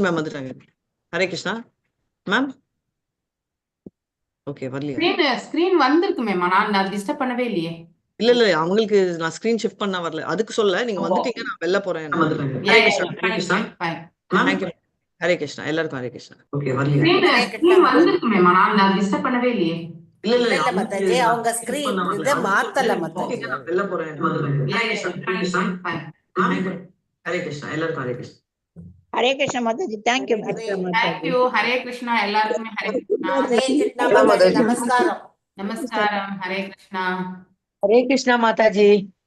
Ma'am வந்துட்டாங்க. Hare Krishna ma'am. Okay வரலையா? Screen வந்திருக்கு மேம். நான் டிஸ்டர்ப் பண்ணவே இல்லையே. இல்ல இல்ல அவங்களுக்கு நான் ஸ்கிரீன் ஷிஃப்ட் பண்ண வரல. அதுக்கு சொல்ல நீங்க வந்துட்டீங்க, நான் வெளில போறேன். ஹரே கிருஷ்ணா. ஹரே கிருஷ்ணா. தேங்க்யூ. ஹரே கிருஷ்ணா. எல்லாருக்கும் ஹரே கிருஷ்ணா. ஓகே வரலையா? ஸ்கிரீன் வந்திருக்கு மேம். நான் டிஸ்டர்ப் பண்ணவே இல்லையே. இல்ல இல்ல இல்ல மத்தாஜி, அவங்க ஸ்கிரீன் இத மாத்தல மத்தாஜி. நான் வெளில போறேன். ஹரே கிருஷ்ணா. ஹரே கிருஷ்ணா. எல்லாருக்கும் ஹரே கிருஷ்ணா. ஹரே கிருஷ்ணா மாதாஜி. Thank you thank you. ஹரே கிருஷ்ணா. எல்லாருக்குமே ஹரே கிருஷ்ணா. ஹரே கிருஷ்ணா மாதாஜி. நமஸ்காரம். நமஸ்காரம். ஹரே கிருஷ்ணா. हरे कृष्णा माता जी।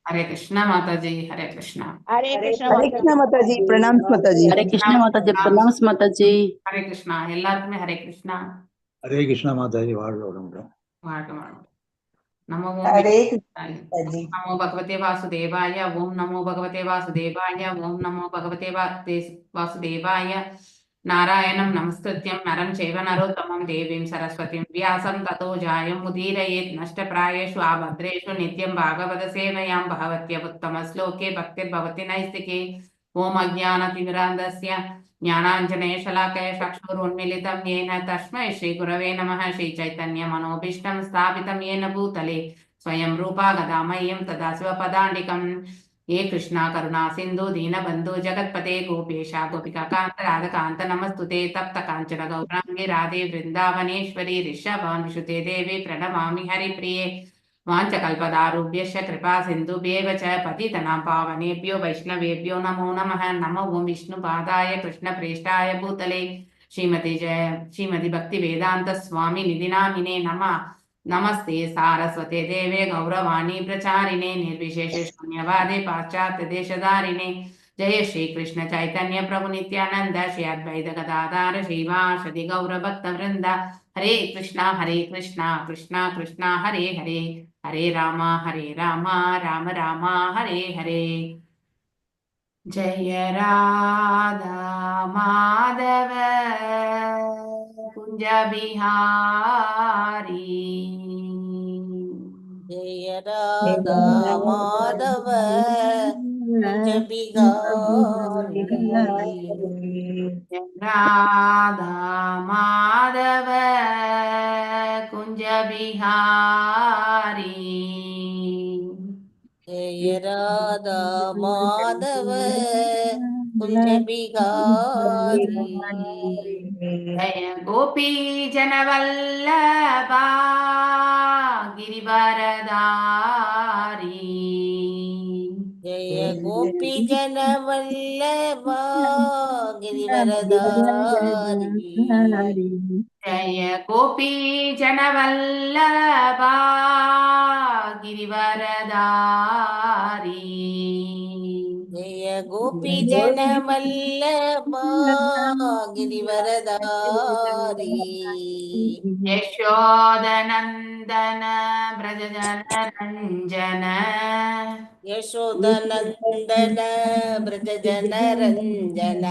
हरे कृष्णा माता जी. हरे कृष्णा. ஹரே கிருஷ்ணா हरे कृष्णा माता जी। प्रणाम माता जी। हरे कृष्णा माता जी। प्रणाम माता जी। हरे कृष्णा. எல்லாருக்குமே ஹரே கிருஷ்ணா. हरे कृष्णा माता जी। வாழ்க வளமுடன். வாழ்க வளமுடன். நமோ हरे कृष्णा जी। नमो भगवते वासुदेवाय. ओम नमो भगवते वासुदेवाय. ओम नमो भगवते वासुदेवाय. नारायणं नमस्कृत्यं नरं चैव नरोत्तमं देवीं सरस्वतीं व्यासं ततो जायं मुदीरयेत् नष्टप्रायेषु आभद्रेषु नित्यं भागवतसेवयां भगवत्यवुत्तमश्लोके भक्तिर्भवति नैस्तिके। ओम अज्ञानतिमिरान्धस्य ज्ञानाञ्जनेशलाकय चक्षुरुन्मीलितं येन तस्मै श्रीगुरवे नमः। श्रीचैतन्यमनोभीष्टं स्थापितं येन भूतले स्वयं रूपा गदामह्यं तदा शिवपदाण्डिकम्। ये कृष्णा करुणा सिन्धु दीनबन्धु जगत्पते गोपेशा गोपिका कान्त राधकान्त नमस्तुते तप्त काञ्चन गौराङ्गी राधे वृन्दावनेश्वरी ऋषभानुसुते देवी प्रणमामि हरिप्रिये। वाञ्छकल्पदारुभ्यश्च कृपा सिन्धुभ्येव च पतितनां पावनेभ्यो वैष्णवेभ्यो नमो नमः। नमो ओं विष्णुपादाय कृष्णप्रेष्ठाय भूतले श्रीमति भक्तिवेदान्त स्वामी निधि नामिने नमः। नमस्ते सारस्वते देवे गौरवाणी प्रचारिणे निर्विशेष शून्यवादे पाश्चात्य देशधारिणे। जय श्री कृष्ण चैतन्य प्रभु नित्यानंद श्री अद्वैत गदाधर श्रीवासदि गौर भक्त वृंद। हरे कृष्णा कृष्णा कृष्णा हरे हरे हरे राम राम राम हरे हरे। जय राधा माधव कुंज बिहारी। जय राधा माधव कुंज बिहारी। राधा माधव कुंज बिहारी। जय राधा माधव कुंज बिहारी। जय गोपी जनवल्लभा गिरिवरधारी। जय गोपी जन वल्लभा गिरिवरधारी। जय गोपी जनवल्लभा गिरिवरधारी। जय गोपी जन वल्लभा गिरिवरधारी। यशोदनन्दन ब्रजजनरञ्जन। यशोदनन्दन ब्रजजनरञ्जन।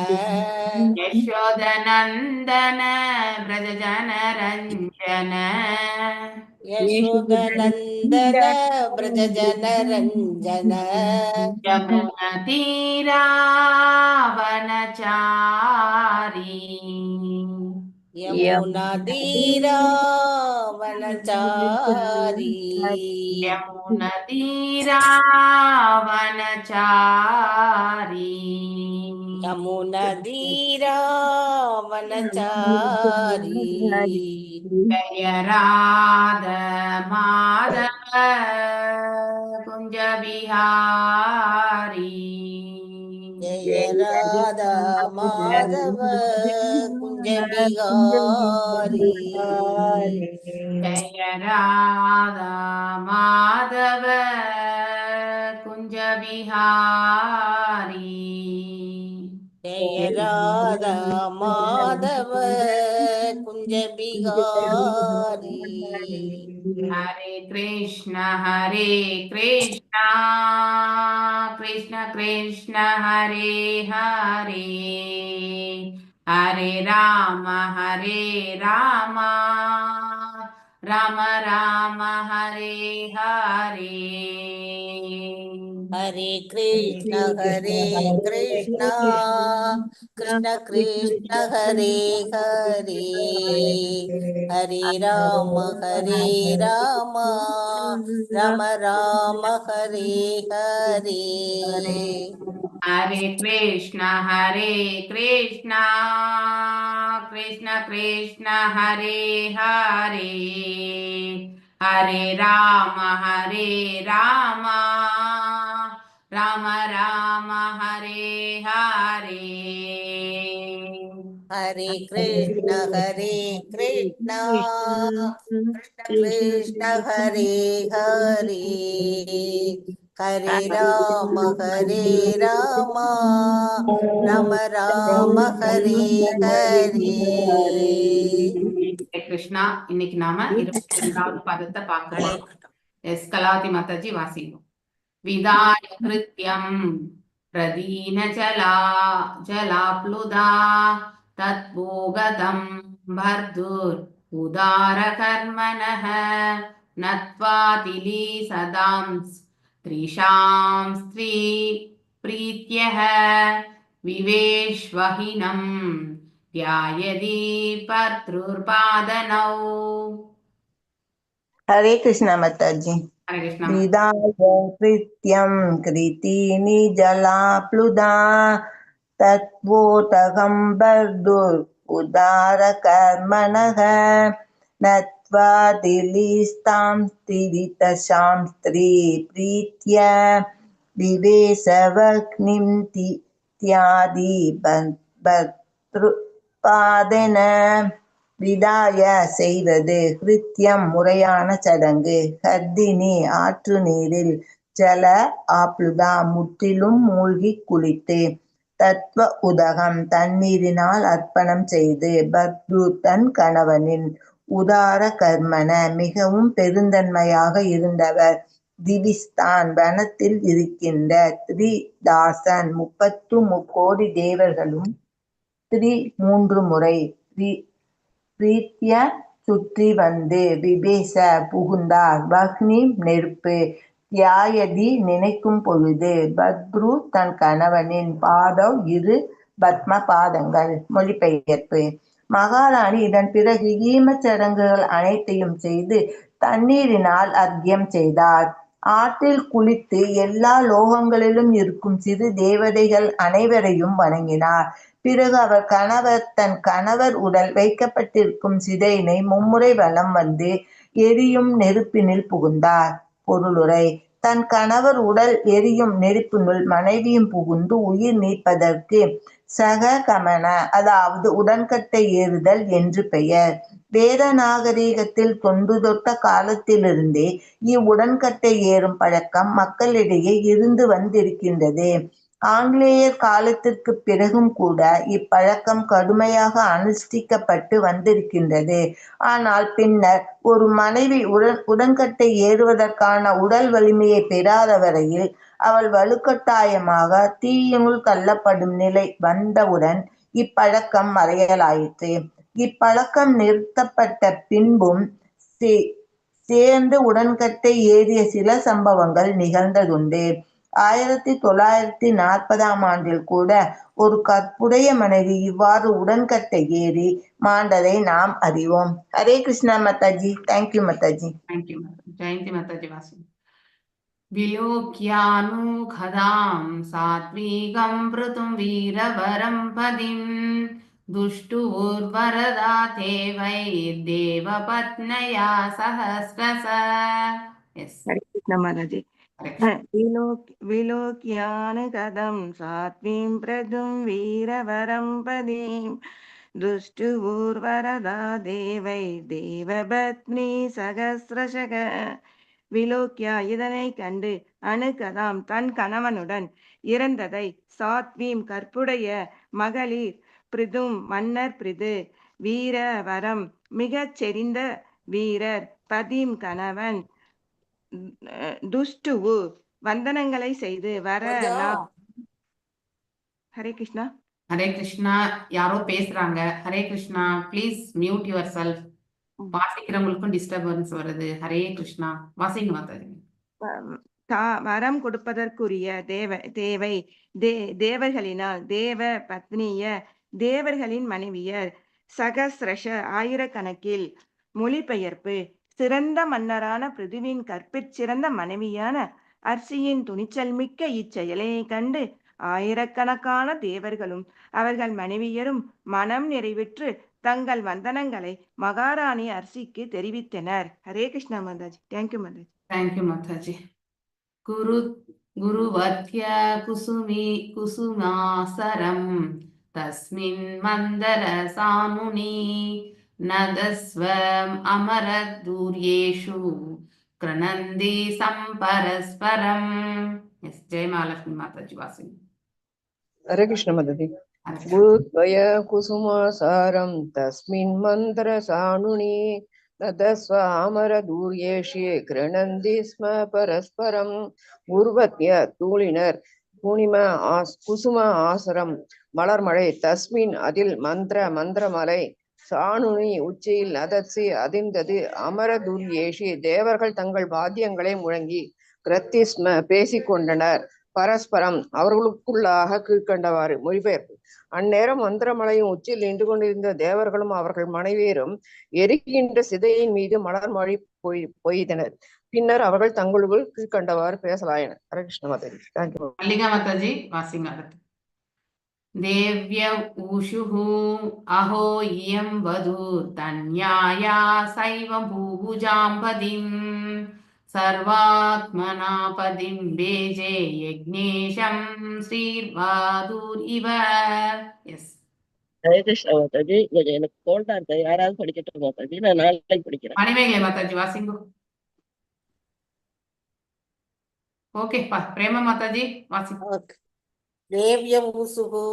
यशोदनन्दन ब्रजजनरञ्जन। यशोदनन्दन ब्रजजनरञ्जन। यमुनतीरावनचारी। यमुनतीरावनचारी। यमुनतीरावनचारी। यमुनतीरावनचारी। जय राधा माधव कुंज बिहारी। जय राधा माधव कुंज बिहारी। जय राधा माधव कुंज बिहारी। जय राधा माधव कुंज बिहारी। हरे कृष्ण कृष्ण कृष्ण हरे हरे हरे राम राम राम हरे हरे। हरे कृष्ण कृष्ण कृष्ण हरे हरे हरे राम राम राम हरे हरे हरे कृष्ण कृष्ण कृष्ण हरे हरे हरे राम राम राम हरे हरे हरे कृष्ण कृष्ण कृष्ण हरे हरे हरे राम राम राम हरे हरे கிருஷ்ணா. இன்னைக்கு நாம 22வது பதத்தை பார்க்கலாம். எஸ் கலாவதி மாதாஜி வாசிக்கும். விதாய கிருத்யம் பிரதீன ஜலாப்ளுதா தத்போகதம் பர்துர் உதார கர்மணः நத்வாதிலி சதாம் த்ரிஷாம் ஸ்ரீ பிரீத்யः விவேஷ்வஹினம் த்யாயதி பர்த்ருர்பாதனௌ. हरे कृष्णा माता जी। ஹரே கிருஷ்ணா. विदाय कृत्यं कृतीनि जलाप्लुदा तत्वोतकं बर्दुर् उदारकर्मणः नत्वा दिलिस्तां तिरितशां स्त्री प्रीत्य विवेशवग्निं त्यादि பத்ருபாதன. விதாய செய்வது, கிருத்தியம் முறையான சடங்கு, ஹர்தினி ஆற்று நீரில், ஜல ஆப்ளுதா முற்றிலும் மூழ்கி குளித்து, தத்வ உதகம் தண்ணீரினால் அர்ப்பணம் செய்து, பர்து தன் கணவனின், உதார கர்மன மிகவும் பெருந்தன்மையாக இருந்தவர், திவிஸ்தான் வனத்தில் இருக்கின்ற, திரிதாசன் 33 தேவர்களும், திரி 3 முறை, பிரீத்ய சுற்றி வந்து, விவேச புகுந்தார், வக்னி நெருப்பு, தியாயதி நினைக்கும் பொழுது, பத்ரு தன் கணவனின், பாதவ் 2 பத்ம பாதங்கள். மொழிபெயர்ப்பு. மகாராணி இதன் பிறகு ஈமச் சடங்குகள் அனைத்தையும் செய்து தண்ணீரினால் அர்க்கியம் செய்தார். ஆற்றில் குளித்து எல்லா லோகங்களிலும் இருக்கும் சிறு தேவதைகள் அனைவரையும் வணங்கினார். பிறகு அவர் தன் கணவர் உடல் வைக்கப்பட்டிருக்கும் சிதையினை மும்முறை வலம் வந்து எரியும் நெருப்பினில் புகுந்தார். பொருளுரை. தன் கணவர் உடல் எரியும் நெருப்பினுள் மனைவியும் புகுந்து உயிர் நீப்பதற்கு சககமன, அதாவது உடன்கட்டை ஏறுதல் என்று பெயர். வேத நாகரீகத்தில் தொன்று தொட்ட காலத்திலிருந்தே இவ்வுடன்கட்டை ஏறும் பழக்கம் மக்களிடையே இருந்து வந்திருக்கின்றது. ஆங்கிலேயர் காலத்திற்கு பிறகும் கூட இப்பழக்கம் கடுமையாக அனுஷ்டிக்கப்பட்டு வந்திருக்கின்றது. ஆனால் பின்னர் ஒரு மனைவி உடன்கட்டை ஏறுவதற்கான உடல் வலிமையை பெறாத வரையில் அவள் வலுக்கட்டாயமாக தீயினுள் தள்ளப்படும் நிலை வந்தவுடன் இப்பழக்கம் மறையலாயிற்று. இப்பழக்கம் நிறுத்தப்பட்ட பின்பும் சேர்ந்து உடன்கட்டை ஏறிய சில சம்பவங்கள் நிகழ்ந்ததுண்டு. 1940ஆம் ஆண்டில் கூட ஒரு கற்புடைய மனைவி இவ்வாறு உடன்கட்டை ஏறி மாண்டதை நாம் அறிவோம். ஹரே கிருஷ்ணா மாதாஜி. தேங்க்யூ மாதாஜி. தேங்க்யூ ஜெயந்தி மாதாஜி வாசிக்கும். விலோக்யானுகதாம் சாத்வீகம் ப்ருதும் வீரவரம் பதிம் துஷ்டூர்வரதா தேவை தேவபத்னயா சஹஸ்ரச. எஸ் हरे कृष्ण महाराज जी। विलोक्यानुगतं सात्वीं प्रदुं वीरवरं पदीं दुष्टुर्वरदा देवै देवपत्नी சகஸ்ரசக. விலோக்கியா இதனை கண்டு, அணுகதாம் தன் கணவனுடன் இறந்ததை, சாத்வீம் கற்புடைய மகளிர், பிரிதும் மன்னர் பிரிது, வீரவரம் மிகச் செறிந்த வீரர், பதிம் கணவன், துஷ்டுவு வந்தனங்களை செய்து வர. ஹரே கிருஷ்ணா. ஹரே கிருஷ்ணா. யாரோ பேசுறாங்க. Hare Krishna. Please mute yourself. வாசிக்கிறவங்களுக்கும் டிஸ்டர்பன்ஸ் வருது. ஹரே கிருஷ்ணா. வாசிங்க மாதாஜி. வரம் கொடுப்பதற்குரிய தேவை தேவர்களினால் தேவ பத்னிய தேவர்களின் மனைவியர் சகஸ்ரஷ ஆயிரக்கணக்கில். மொழிபெயர்ப்பு. சிறந்த மன்னரான பிருதுவின் கற்பிற்சிறந்த மனைவியான அர்சியின் துணிச்சல் மிக்க இச்செயலை கண்டு ஆயிரக்கணக்கான தேவர்களும் அவர்கள் மனைவியரும் மனம் நிறைவுற்று தங்கள் வந்தனங்களை மகாராணி அர்சிக்கு தெரிவித்தனர். ஹரே கிருஷ்ணா மாதாஜி. தேங்க்யூ மாதாஜி. தேங்க்யூ மாதாஜி. குருவத்ய குசுமாசரம் தஸ்மின் மந்தர சாமுனி நதஸ்வம் அமரதூர்யேஷு கிரணந்தி சம்பரஸ்பரம். எஸ், ஜெயமாலட்சுமி மாதாஜி வாசிங்க. ஹரே கிருஷ்ண மாதாஜி. குருத்வய குசுமாசாரம் தஸ்மின் மந்திர சானுனி நதஸ்வ அமர தூர்யேஷி கிரணந்தி ஸ்ம பரஸ்பரம். உருவத்ய தூளினர் பூணிம குசும ஆசரம் மலர்மழை தஸ்மின் அதில் மந்திரமலை சானுனி உச்சியில் நதசி அதிர்ந்தது அமர துர்யேஷி தேவர்கள் தங்கள் வாத்தியங்களை முழங்கி கிரத்திஸ்ம பேசிக்கொண்டனர் பரஸ்பரம் அவர்களுக்குள்ளாக கீழ்கண்டவாறு. மொழிபெயர்ப்பு. அந்நேரம் மந்திரமலையும் உச்சியில் நின்று கொண்டிருந்த தேவர்களும் அவர்கள் மனைவியரும் எரிக்கின்ற சிதையின் மீது மலர் மொழி பொய்தனர். பின்னர் அவர்கள் தங்களுக்குள் கீழ்கண்டவாறு பேசலாயினர். ஹரே கிருஷ்ண மாதாஜி. தேங்க்யூ. மல்லிகா மாதாஜி வாசிங்க. தேவ்ய ஊஷுஹு அஹோ இயம் வது தன்யாயா சைவம் பூபுஜாம்பதிம் சர்வாத்மனாபதிம் பேஜே யக்ஞேஷம் ஸ்ரீர்வாதூர் இவ. எஸ். ஹரே கிருஷ்ணா மாதாஜி. கொஞ்சம் எனக்கு கோல்டா இருக்கு, யாராவது படிக்கட்டும் மாதாஜி, நான் நாளைக்கு படிக்கிறேன். மணிமேகலை மாதாஜி வாசிங்க. ஓகே, பிரேம மாதாஜி வாசிங்க. தேவ்ய ஊசுகு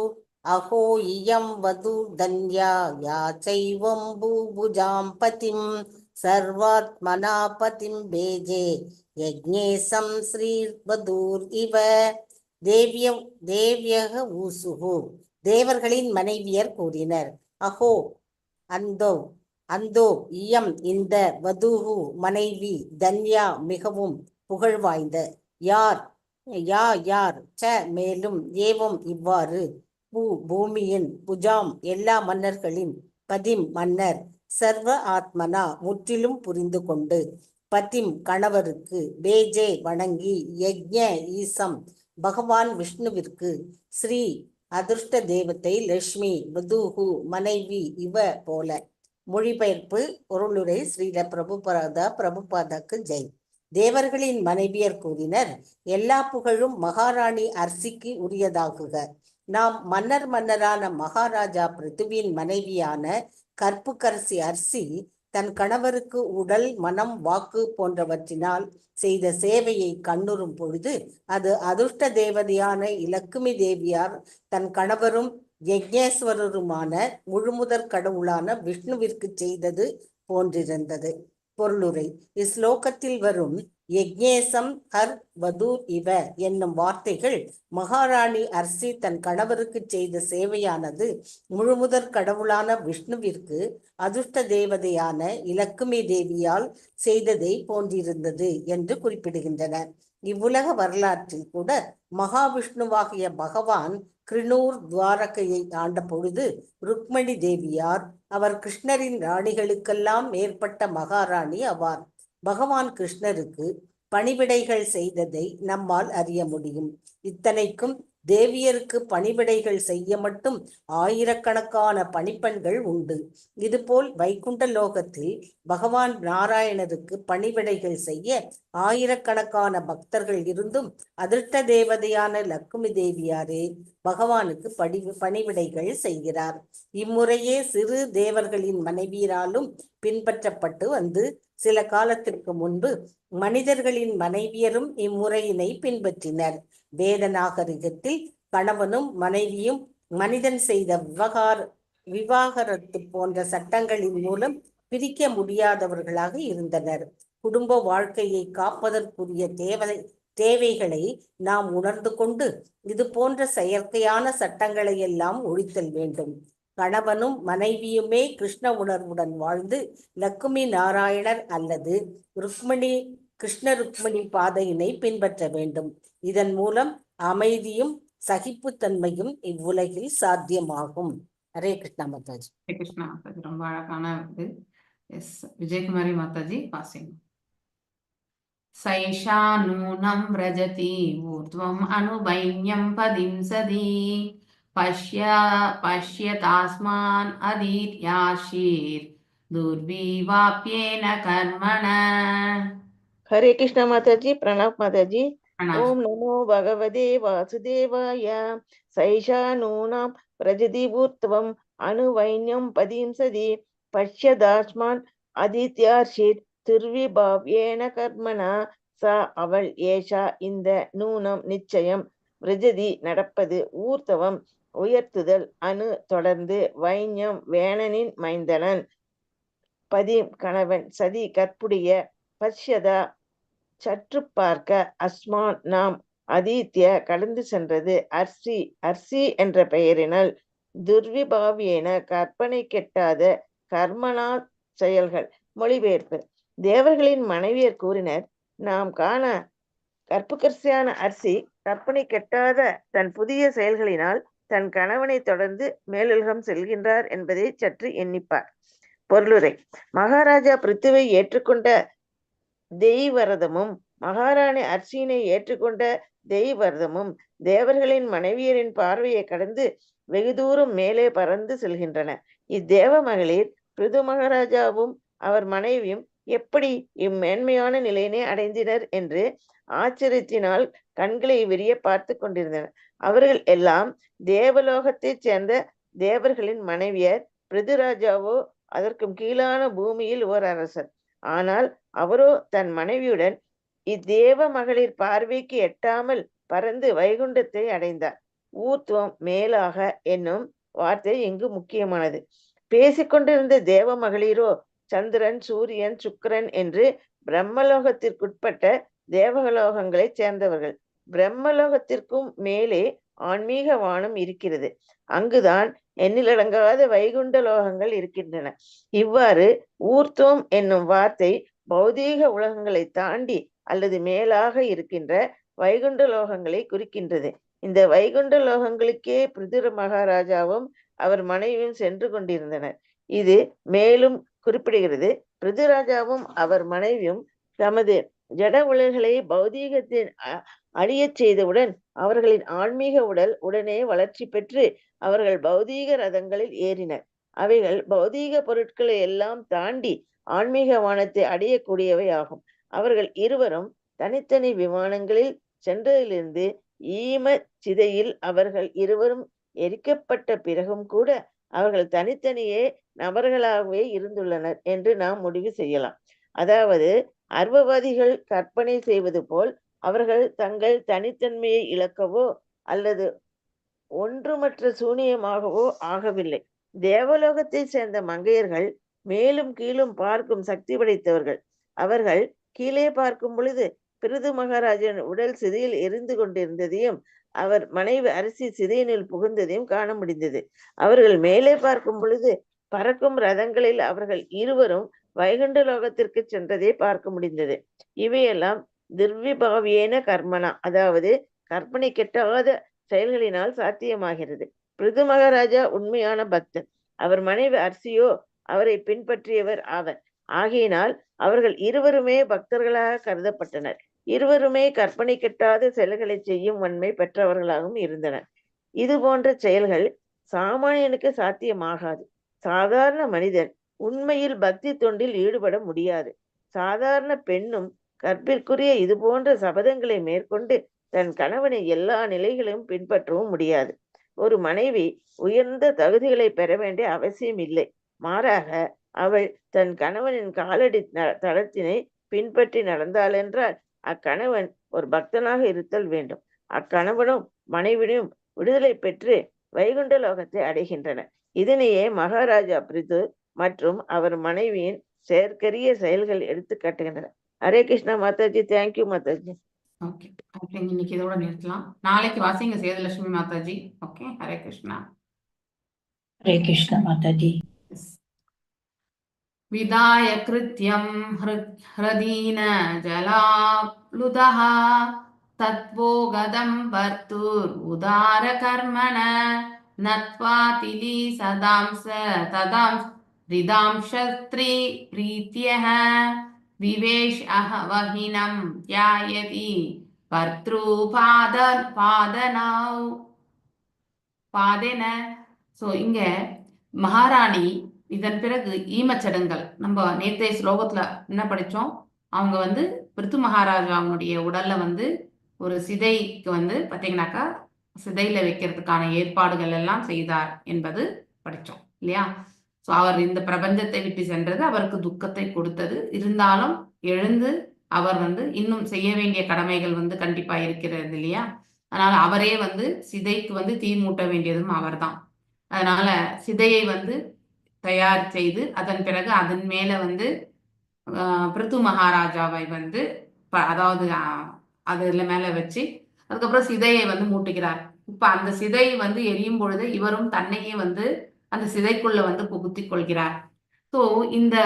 அஹோ இயம் வது தன்யா யா சைவம் பூபுஜாம் பதிம் சர்வாத்மனாபதிம் பேஜே யக்ஞேசம் ஸ்ரீர்வதூர் இவ. தேவ்யக ஊசுகு தேவர்களின் மனைவியர் கூறினர். அஹோ அந்தோ இயம் இந்த வதுகு மனைவி தன்யா மிகவும் புகழ்வாய்ந்த யார் ச மேலும் ஏவம் இவ்வாறு பூமியின் புஜாம் எல்லா மன்னர்களின் பதிம் மன்னர் சர்வ ஆத்மனா முற்றிலும் புரிந்து கொண்டு பதிம் கணவருக்கு பேஜே வணங்கி யக்ஞ ஈசம் பகவான் விஷ்ணுவிற்கு ஸ்ரீ அதிர்ஷ்ட தேவத்தை லட்சுமி வதுகு மனைவி இவ போல. மொழிபெயர்ப்பு. பொருளுரை. ஸ்ரீல பிரபுபாதாக்கு ஜெய். தேவர்களின் மனைவியர் கூறினர், எல்லா புகழும் மகாராணி அர்சிக்கு உரியதாகுக. நாம் மன்னரான மகாராஜா பிருத்துவின் மனைவியான கற்புக்கரசி அர்சி தன் கணவருக்கு உடல் மனம் வாக்கு போன்றவற்றினால் செய்த சேவையை கண்ணுறும் பொழுது அது அதிர்ஷ்ட தேவதையான இலக்குமி தேவியார் தன் கணவரும் யக்ஞேஸ்வரருமான முழுமுதற் கடவுளான விஷ்ணுவிற்கு செய்தது போன்றிருந்தது. பொருளுரை. இஸ்லோகத்தில் வரும் யக்ஞேசம் ஹர் வதூர் இவ என்னும் வார்த்தைகள் மகாராணி அர்சி தன் கணவருக்கு செய்த சேவையானது முழுமுதற் கடவுளான விஷ்ணுவிற்கு அதிர்ஷ்ட தேவதையான இலக்குமி தேவியால் செய்ததை போன்றிருந்தது என்று குறிப்பிடுகின்றன. இவ்வுலக வரலாற்றில் கூட மகாவிஷ்ணுவாகிய பகவான் கிருணூர் துவாரகையை ஆண்ட பொழுது ருக்மணி தேவியார் அவர் கிருஷ்ணரின் ராணிகளுக்கெல்லாம் மேற்பட்ட மகாராணி ஆவார். பகவான் கிருஷ்ணருக்கு பணிவிடைகள் செய்ததை நம்மால் அறிய முடியும். இத்தனைக்கும் தேவியருக்கு பணிவிடைகள் செய்ய மட்டும் ஆயிரக்கணக்கான பணிப்பெண்கள் உண்டு. இதுபோல் வைகுண்ட லோகத்தில் பகவான் நாராயணருக்கு பணிவிடைகள் செய்ய ஆயிரக்கணக்கான பக்தர்கள் இருந்தும் அதிர்ஷ்ட தேவதையான லக்குமி தேவியாரே பகவானுக்கு பணிவிடைகள் செய்கிறார். இம்முறையே சிறு தேவர்களின் மனைவியராலும் பின்பற்றப்பட்டு வந்து சில காலத்திற்கு முன்பு மனிதர்களின் மனைவியரும் இம்முறையினை பின்பற்றினர். வேத நாகரிகத்தில் கணவனும் மனைவியும் மனிதன் செய்த விவாகரத்து போன்ற சட்டங்களின் மூலம் பிரிக்க முடியாதவர்களாக இருந்தனர். குடும்ப வாழ்க்கையை காப்பதற்குரிய தேவைகளை நாம் உணர்ந்து கொண்டு இது போன்ற செயற்கையான சட்டங்களை எல்லாம் ஒழித்தல் வேண்டும். கணவனும் மனைவியுமே கிருஷ்ண உணர்வுடன் வாழ்ந்து லக்குமி நாராயணர் அல்லது ருக்மணி கிருஷ்ண ருக்மிணி பாதையினை பின்பற்ற வேண்டும். இதன் மூலம் அமைதியும் சகிப்புத்தன்மையும் இவ்வுலகில் சாத்தியமாகும். ஹரே கிருஷ்ணா மாதாஜி. ஹரே கிருஷ்ணா மாதாஜி. ரொம்ப அழகான இது. எஸ், விஜயகுமாரி மாதாஜி வாசிங்க. சைஷா நூனம் விரஜதி ஊர்த்வம் அனுபைன்யம் பதிம்சதி பஷ்யதாஸ்மான் அதீத்யாஷீர் துர்விவாப்யேன கர்மண. हरे कृष्णा माता जी, प्रणाम माता जी। பிரணாம். ओम नमो भगवते वासुदेवाय। सैषा नूनां प्रजति भूत्वम् अनुवैन्यं पदींसति पश्यदास्मान् அதித்யார்ஷித் துர்விபாவ்யேன கர்மணா. சா அவள், ஏஷா இந்த, நூனம் நிச்சயம், விரஜதி நடப்பது, ஊர்த்தவம் உயர்த்துதல், அணு தொடர்ந்து, வைன்யம் வேணனின் மைந்தனன், பதிம் கணவன், சதி கற்புடைய, பஷ்யதா சற்று பார்க்க, அஸ்மான் நாம், அதீத்ய கடந்து சென்றது, அர்சி அர்சி என்ற பெயரினால், துர்விபாவியேன கற்பனை கெட்டாத, கர்மனா செயல்கள். மொழிபெயர்ப்பு. தேவர்களின் மனைவியர் கூறினர், நாம் காண கற்புக்கரசியான அர்சி கற்பனை கெட்டாத தன் புதிய செயல்களினால் தன் கணவனை தொடர்ந்து மேலுலகம் செல்கின்றார் என்பதை சற்று எண்ணிப்பார். பொருளுரை. மகாராஜா பிருத்துவை ஏற்றுக்கொண்ட தெய்வரதமும் மகாராணி அர்ச்சியினை ஏற்றுக்கொண்ட தெய்வரதமும் தேவர்களின் மனைவியரின் பார்வையை கடந்து வெகு தூரம் மேலே பறந்து செல்கின்றன. இத்தேவ மகளிர் பிருது மகாராஜாவும் அவர் மனைவியும் எப்படி இம்மேன்மையான நிலையினை அடைந்தனர் என்று ஆச்சரியத்தினால் கண்களை விரிய பார்த்து கொண்டிருந்தனர். அவர்கள் எல்லாம் தேவலோகத்தைச் சேர்ந்த தேவர்களின் மனைவியர். பிருதுராஜாவோ அதற்கும் கீழான பூமியில் ஓர் அரசர். ஆனால் அவரோ தன் மனைவியுடன் இத்தேவ மகளிர் பார்வைக்கு எட்டாமல் பறந்து வைகுண்டத்தை அடைந்தார். ஊர்த்துவம் மேலாக என்னும் வார்த்தை இங்கு முக்கியமானது. பேசிக்கொண்டிருந்த தேவ மகளிரோ சந்திரன், சூரியன், சுக்கிரன் என்று பிரம்மலோகத்திற்குட்பட்ட தேவலோகங்களைச் சேர்ந்தவர்கள். பிரம்மலோகத்திற்கும் மேலே ஆன்மீக வானம் இருக்கிறது. அங்குதான் எண்ணிலடங்காத வைகுண்ட லோகங்கள் இருக்கின்றன. இவ்வாறு ஊர்த்துவம் என்னும் வார்த்தை பௌதீக உலகங்களை தாண்டி அல்லது மேலாக இருக்கின்ற வைகுண்ட லோகங்களை குறிக்கின்றது. இந்த வைகுண்ட லோகங்களுக்கே பிருது மகாராஜாவும் அவர் மனைவியும் சென்று கொண்டிருந்தனர். இது மேலும் குறிப்பிடுகிறது, பிருதுராஜாவும் அவர் மனைவியும் தமது ஜட உலகளை பௌதீகத்தின் அழியச் செய்தவுடன் அவர்களின் ஆன்மீக உடல் உடனே வளர்ச்சி பெற்று அவர்கள் பௌதீக ரதங்களில் ஏறினர். அவைகள் பௌதீக பொருட்களை எல்லாம் தாண்டி ஆன்மீக வானத்தை அடையக்கூடியவை ஆகும். அவர்கள் இருவரும் தனித்தனி விமானங்களில் சென்றதிலிருந்து ஈம சிதையில் அவர்கள் இருவரும் எரிக்கப்பட்ட பிறகும் கூட அவர்கள் தனித்தனியே நபர்களாகவே இருந்துள்ளனர் என்று நாம் முடிவு செய்யலாம். அதாவது அர்வவாதிகள் கற்பனை செய்வது போல் அவர்கள் தங்கள் தனித்தன்மையை இழக்கவோ அல்லது ஒன்றுமற்ற சூனியமாகவோ ஆகவில்லை. தேவலோகத்தை சேர்ந்த மங்கையர்கள் மேலும் கீழும் பார்க்கும் சக்தி படைத்தவர்கள். அவர்கள் கீழே பார்க்கும் பொழுது பிருது மகாராஜன் உடல் சிதையில் எரிந்து கொண்டிருந்ததையும் அவர் மனைவி அரசி சிதையினில் புகுந்ததையும் காண முடிந்தது. அவர்கள் மேலே பார்க்கும் பொழுது பறக்கும் ரதங்களில் அவர்கள் இருவரும் வைகுண்ட லோகத்திற்கு சென்றதை பார்க்க முடிந்தது. இவையெல்லாம் துர்விபாவியேன கர்மனா, அதாவது கற்பனை கெட்டாத செயல்களினால் சாத்தியமாகிறது. பிருது மகாராஜா உண்மையான பக்தர். அவர் மனைவி அர்சியோ அவரை பின்பற்றியவர் ஆவர். ஆகையினால் அவர்கள் இருவருமே பக்தர்களாக கருதப்பட்டனர். இருவருமே கற்பனை கெட்டாத செயல்களை செய்யும் வன்மை பெற்றவர்களாகவும் இருந்தனர். இது போன்ற செயல்கள் சாமானியனுக்கு சாத்தியமாகாது. சாதாரண மனிதன் உண்மையில் பக்தி தொண்டில் ஈடுபட முடியாது. சாதாரண பெண்ணும் கற்பிற்குரிய இது போன்ற சபதங்களை மேற்கொண்டு தன் கணவனை எல்லா நிலைகளையும் பின்பற்றவும் முடியாது. ஒரு மனைவி உயர்ந்த தகுதிகளை பெற வேண்டிய அவசியம் இல்லை. மாறாக அவள் தன் கணவனின் காலடி தடத்தினை பின்பற்றி நடந்தாள் என்றால் அக்கணவன் ஒரு பக்தனாக இருத்தல் வேண்டும். அக்கணவனும் மனைவியும் விடுதலை பெற்று வைகுண்ட லோகத்தை அடைகின்றனர். இதனையே மகாராஜா பிருது மற்றும் அவர் மனைவியின் செயற்கரிய செயல்கள் எடுத்து காட்டுகின்றன. ஹரே கிருஷ்ணா மாதாஜி. தேங்க்யூ மாதாஜி. ஓகே, இன்னைக்கு இதோட நிறுத்தலாம். நாளைக்கு வாசிங்க சேதுலட்சுமி மாதாஜி. ஓகே, ஹரே கிருஷ்ணா. हरे कृष्णा माता जी। எஸ். விதாய கிருத்யம் ஹ்ரதீன ஜலாப்லுதஹ தத்வோகதம் வர்த்துர் உதார கர்மண நத்வாதிலி சதாம்ச ததாம் ரிதாம்ஷத்ரி பிரீத்யஹ விவேஷ் அஹவஹினம் த்யாயதி பர்த்ரு பாதன. ஸோ இங்க மகாராணி இதன் பிறகு ஈமச்சடங்கள் நம்ம நேற்றைய ஸ்லோகத்துல என்ன படிச்சோம், அவங்க வந்து பிருத்து மகாராஜாவுடைய உடல்ல வந்து ஒரு சிதைக்கு வந்து பார்த்தீங்கன்னாக்கா சிதையில வைக்கிறதுக்கான ஏற்பாடுகள் எல்லாம் செய்தார் என்பது படித்தோம் இல்லையா. ஸோ அவர் இந்த பிரபஞ்சத்தை விட்டு சென்றது அவருக்கு துக்கத்தை கொடுத்தது. இருந்தாலும் எழுந்து அவர் வந்து இன்னும் செய்ய வேண்டிய கடமைகள் வந்து கண்டிப்பா இருக்கிறது இல்லையா. அதனால அவரே வந்து சிதைக்கு வந்து தீ மூட்ட வேண்டியதும் அவர்தான். அதனால சிதையை வந்து தயார் செய்து அதன் பிறகு அதன் மேல வந்து பிருத்து மகாராஜாவை வந்து அதாவது அதுல மேல வச்சு அதுக்கப்புறம் சிதையை வந்து மூட்டுகிறார். இப்ப அந்த சிதை வந்து எரியும் பொழுது இவரும் தன்னையே வந்து அந்த சிதைக்குள்ள வந்து புகுத்தி கொள்கிறார். ஸோ இந்த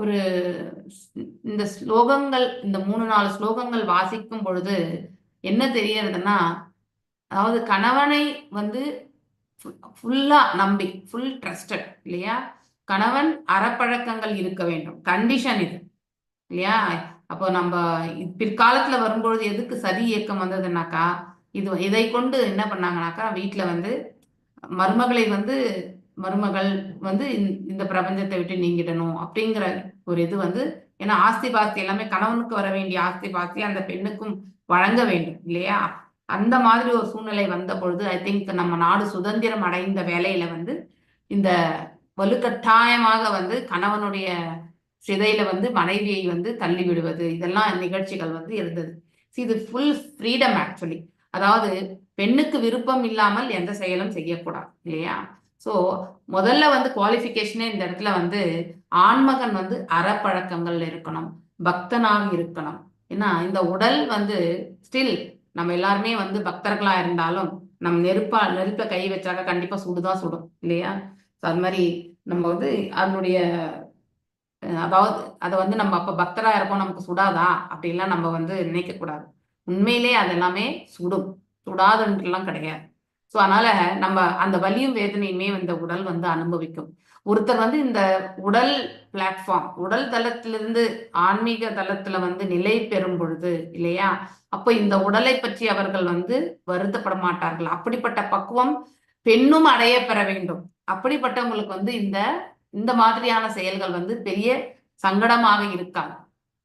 ஒரு இந்த ஸ்லோகங்கள் இந்த 3-4 ஸ்லோகங்கள் வாசிக்கும் பொழுது என்ன தெரியறதுன்னா, அதாவது கணவனை வந்து ஃபுல்லா நம்பி ஃபுல் ட்ரஸ்டட் இல்லையா. கணவன் அறப்பழக்கங்கள் இருக்க வேண்டும், கண்டிஷன் இது இல்லையா. அப்போ நம்ம பிற்காலத்துல வரும்பொழுது எதுக்கு சதி இயக்கம் வந்ததுன்னாக்கா, இதை கொண்டு என்ன பண்ணாங்கனாக்கா வீட்டுல வந்து மருமகள் வந்து இந்த பிரபஞ்சத்தை விட்டு நீங்கிடணும் அப்படிங்கிற ஒரு இது வந்து, ஏன்னா ஆஸ்தி பாஸ்தி எல்லாமே கணவனுக்கு வர வேண்டிய ஆஸ்தி பாஸ்தி அந்த பெண்ணுக்கும் வழங்க வேண்டும் இல்லையா. அந்த மாதிரி ஒரு சூழ்நிலை வந்த பொழுது ஐ திங்க் நம்ம நாடு சுதந்திரம் அடைந்த வேலையில வந்து இந்த வலுக்கட்டாயமாக வந்து கணவனுடைய சிதையில வந்து மனைவியை வந்து தள்ளி விடுவது இதெல்லாம் நிகழ்ச்சிகள் வந்து இருந்தது. இது ஃபுல் ஃப்ரீடம் ஆக்சுவலி. அதாவது பெண்ணுக்கு விருப்பம் இல்லாமல் எந்த செயலும் செய்யக்கூடாது இல்லையா. ஸோ முதல்ல வந்து குவாலிஃபிகேஷனே இந்த இடத்துல வந்து ஆண்மகன் வந்து அறப்பழக்கங்கள் இருக்கணும், பக்தனாக இருக்கணும். ஏன்னா இந்த உடல் வந்து ஸ்டில் நம்ம எல்லாருமே வந்து பக்தர்களா இருந்தாலும் நம்ம நெருப்பை கை வச்சாக்க கண்டிப்பா சுடுதான் சுடும் இல்லையா. அது மாதிரி நம்ம வந்து அதனுடைய அதாவது அதை வந்து நம்ம அப்ப பக்தரா இருப்போம் நமக்கு சுடாதா அப்படின்லாம் நம்ம வந்து நினைக்க கூடாது. உண்மையிலே அது எல்லாமே சுடும், சுடாதுன்றலாம் கிடையாது. ஸோ அதனால நம்ம அந்த வலியும் வேதனையுமே இந்த உடல் வந்து அனுபவிக்கும். ஒருத்தர் வந்து இந்த உடல் பிளாட்ஃபார்ம் உடல் தளத்திலிருந்து ஆன்மீக தளத்துல வந்து நிலை பெறும் பொழுது இல்லையா, அப்ப இந்த உடலை பற்றி அவர்கள் வந்து வருத்தப்பட மாட்டார்கள். அப்படிப்பட்ட பக்குவம் பெண்ணும் அடைய பெற வேண்டும். அப்படிப்பட்டவங்களுக்கு வந்து இந்த மாதிரியான செயல்கள் வந்து பெரிய சங்கடமாக இருக்காது.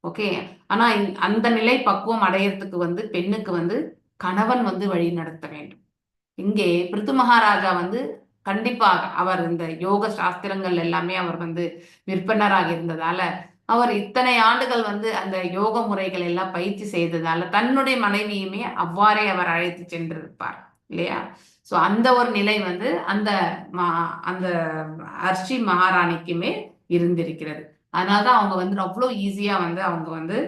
ஓகே. ஆனா அந்த நிலை பக்குவம் அடையறதுக்கு வந்து பெண்ணுக்கு வந்து கணவன் வந்து வழி நடத்த வேண்டும். இங்கே பிருத்து மகாராஜா வந்து கண்டிப்பாக அவர் இந்த யோக சாஸ்திரங்கள் எல்லாமே அவர் வந்து விற்பனராக இருந்ததால அவர் இத்தனை ஆண்டுகள் வந்து அந்த யோக முறைகள் எல்லாம் பயிற்சி செய்ததால தன்னுடைய மனைவியுமே அவ்வாறே அவர் அழைத்து சென்றிருப்பார் இல்லையா. ஸோ அந்த ஒரு நிலை வந்து அந்த அர்ஷி மகாராணிக்குமே இருந்திருக்கிறது. அதனாலதான் அவங்க வந்து அவ்வளோ ஈஸியா வந்து அவங்க வந்து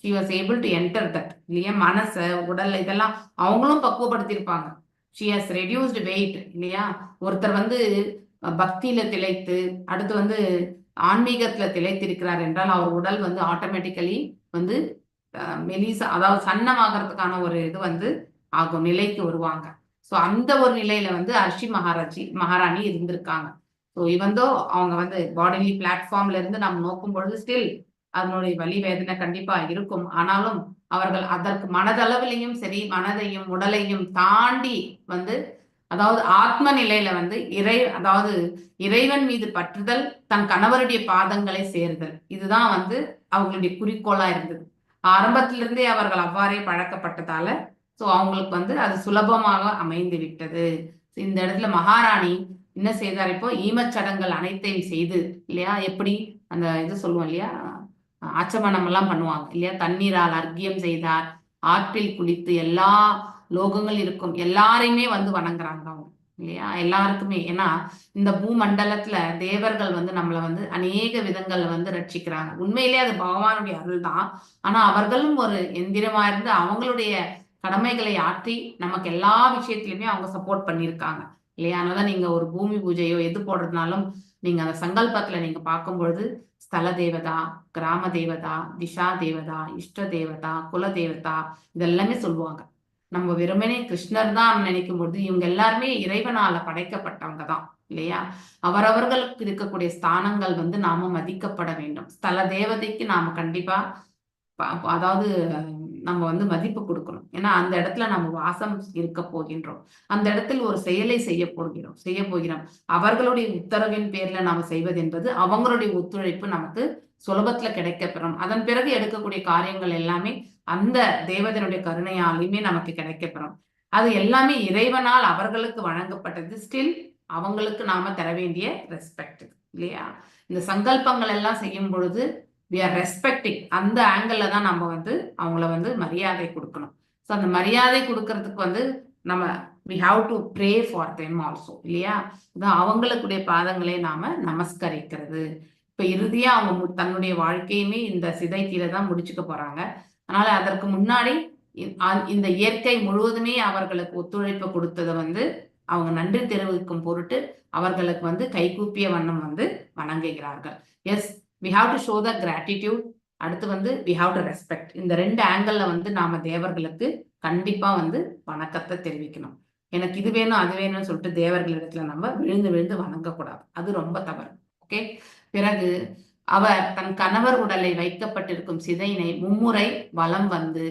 she was able to enter that இல்லையா. மனசை உடல் இதெல்லாம் அவங்களும் பக்குவப்படுத்தியிருப்பாங்க. she has reduced weight இல்லையா. ஒருத்தர் வந்து பக்தியில திளைத்து அடுத்து வந்து ஆன்மீகத்துல திளைத்திருக்கிறார் என்றால் அவர் உடல் வந்து ஆட்டோமேட்டிக்கலி வந்து மெலிசா அதாவது சன்னமாகறதுக்கான ஒரு இது வந்து ஆகும், நிலைக்கு வருவாங்க. ஸோ அந்த ஒரு நிலையில வந்து அர்ஷி மகாராணி இருந்திருக்காங்க. ஸோ இவந்தோ அவங்க வந்து பாடிலி பிளாட்ஃபார்ம்ல இருந்து நம்ம நோக்கும் பொழுது ஸ்டில் அதனுடைய வலி வேதனை கண்டிப்பா இருக்கும். ஆனாலும் அவர்கள் அதற்கு மனதளவிலையும் சரி மனதையும் உடலையும் தாண்டி வந்து அதாவது ஆத்ம நிலையில வந்து அதாவது இறைவன் மீது பற்றுதல், தன் கணவருடைய பாதங்களை சேர்தல், இதுதான் வந்து அவங்களுடைய குறிக்கோளா இருந்தது. ஆரம்பத்திலிருந்தே அவர்கள் அவ்வாறே பழக்கப்பட்டதால ஸோ அவங்களுக்கு வந்து அது சுலபமாக அமைந்து விட்டது. இந்த இடத்துல மகாராணி என்ன செய்தார், இப்போ ஈமச்சடங்கள் அனைத்தையும் செய்து இல்லையா. எப்படி அந்த இது சொல்லுவோம் இல்லையா, ஆச்சமனம் எல்லாம் பண்ணுவாங்க இல்லையா. தண்ணீரால் அர்க்கியம் செய்தார், ஆற்றில் குளித்து எல்லா லோகங்கள் இருக்கும் எல்லாரையுமே வந்து வணங்குறாங்க அவங்க இல்லையா, எல்லாருக்குமே. ஏன்னா இந்த பூமண்டலத்துல தேவர்கள் வந்து நம்மளை வந்து அநேக விதங்கள்ல வந்து ரட்சிக்கிறாங்க. உண்மையிலேயே அது பகவானுடைய அருள் தான். ஆனா அவர்களும் ஒரு எந்திரமா இருந்து அவங்களுடைய கடமைகளை ஆற்றி நமக்கு எல்லா விஷயத்திலுமே அவங்க சப்போர்ட் பண்ணியிருக்காங்க இல்லையா. அதனால நீங்க ஒரு பூமி பூஜையோ எது போடுறதுனாலும் நீங்க அந்த சங்கல்பத்துல நீங்க பார்க்கும் பொழுது ஸ்தல தேவதா, கிராம தேவதா, திஷா தேவதா, இஷ்ட தேவதா, குல தேவதா இதெல்லாமே சொல்லுவாங்க. நம்ம வெறுமனே கிருஷ்ணர் தான் நினைக்கும் பொழுது இவங்க எல்லாருமே இறைவனால படைக்கப்பட்டவங்க தான் இல்லையா? அவரவர்களுக்கு இருக்கக்கூடிய ஸ்தானங்கள் வந்து நாம மதிக்கப்பட வேண்டும். ஸ்தல தேவதைக்கு நாம கண்டிப்பா அதாவது நம்ம வந்து மதிப்பு கொடுக்கணும். ஏன்னா அந்த இடத்துல நம்ம வாசம் இருக்க போகின்றோம். அந்த இடத்தில் ஒரு செயலை செய்ய போகிறோம். அவர்களுடைய உத்தரவின் பேர்ல நாம செய்வது என்பது அவங்களுடைய ஒத்துழைப்பு நமக்கு சுலபத்துல கிடைக்கப்பெறும். அதன் பிறகு எடுக்கக்கூடிய காரியங்கள் எல்லாமே அந்த தேவதனுடைய கருணையாலுமே நமக்கு கிடைக்கப்பெறும். அது எல்லாமே இறைவனால் அவர்களுக்கு வழங்கப்பட்டது. ஸ்டில் அவங்களுக்கு நாம தர வேண்டிய ரெஸ்பெக்ட் இல்லையா? இந்த சங்கல்பங்கள் எல்லாம் செய்யும் பொழுது we are respecting அந்த ஆங்கிள் தான் நம்ம வந்து அவங்கள வந்து மரியாதை கொடுக்கணும். ஸோ அந்த மரியாதை கொடுக்கறதுக்கு வந்து நம்ம we have to pray for them also இல்லையா? இதான் அவங்களுக்குடைய பாதங்களை நாம நமஸ்கரிக்கிறது. இப்ப இறுதியா அவங்க தன்னுடைய வாழ்க்கையுமே இந்த சிதை கீழே தான் முடிச்சுக்க போறாங்க. அதனால அதற்கு முன்னாடி இந்த இயற்கை முழுவதுமே அவர்களுக்கு ஒத்துழைப்பு கொடுத்ததை வந்து அவங்க நன்றி தெரிவிக்கும் பொருட்டு அவர்களுக்கு வந்து கைகூப்பிய வண்ணம் வந்து வணங்குகிறார்கள். Yes, we have to show the gratitude. அடுத்து வந்து we have to respect. இந்த 2 ஆங்கிள் வந்து நாம தேவர்களுக்கு கண்டிப்பா வந்து வணக்கத்தை தெரிவிக்கணும். எனக்கு இது வேணும் அது வேணும்னு சொல்லிட்டு தேவர்களிடத்துல நம்ம விழுந்து வணங்கக்கூடாது. அது ரொம்ப தவறு. ஓகே. பிறகு அவர் தன் கணவர் உடலை வைக்கப்பட்டிருக்கும் சிதையினை 3 முறை வலம் வந்து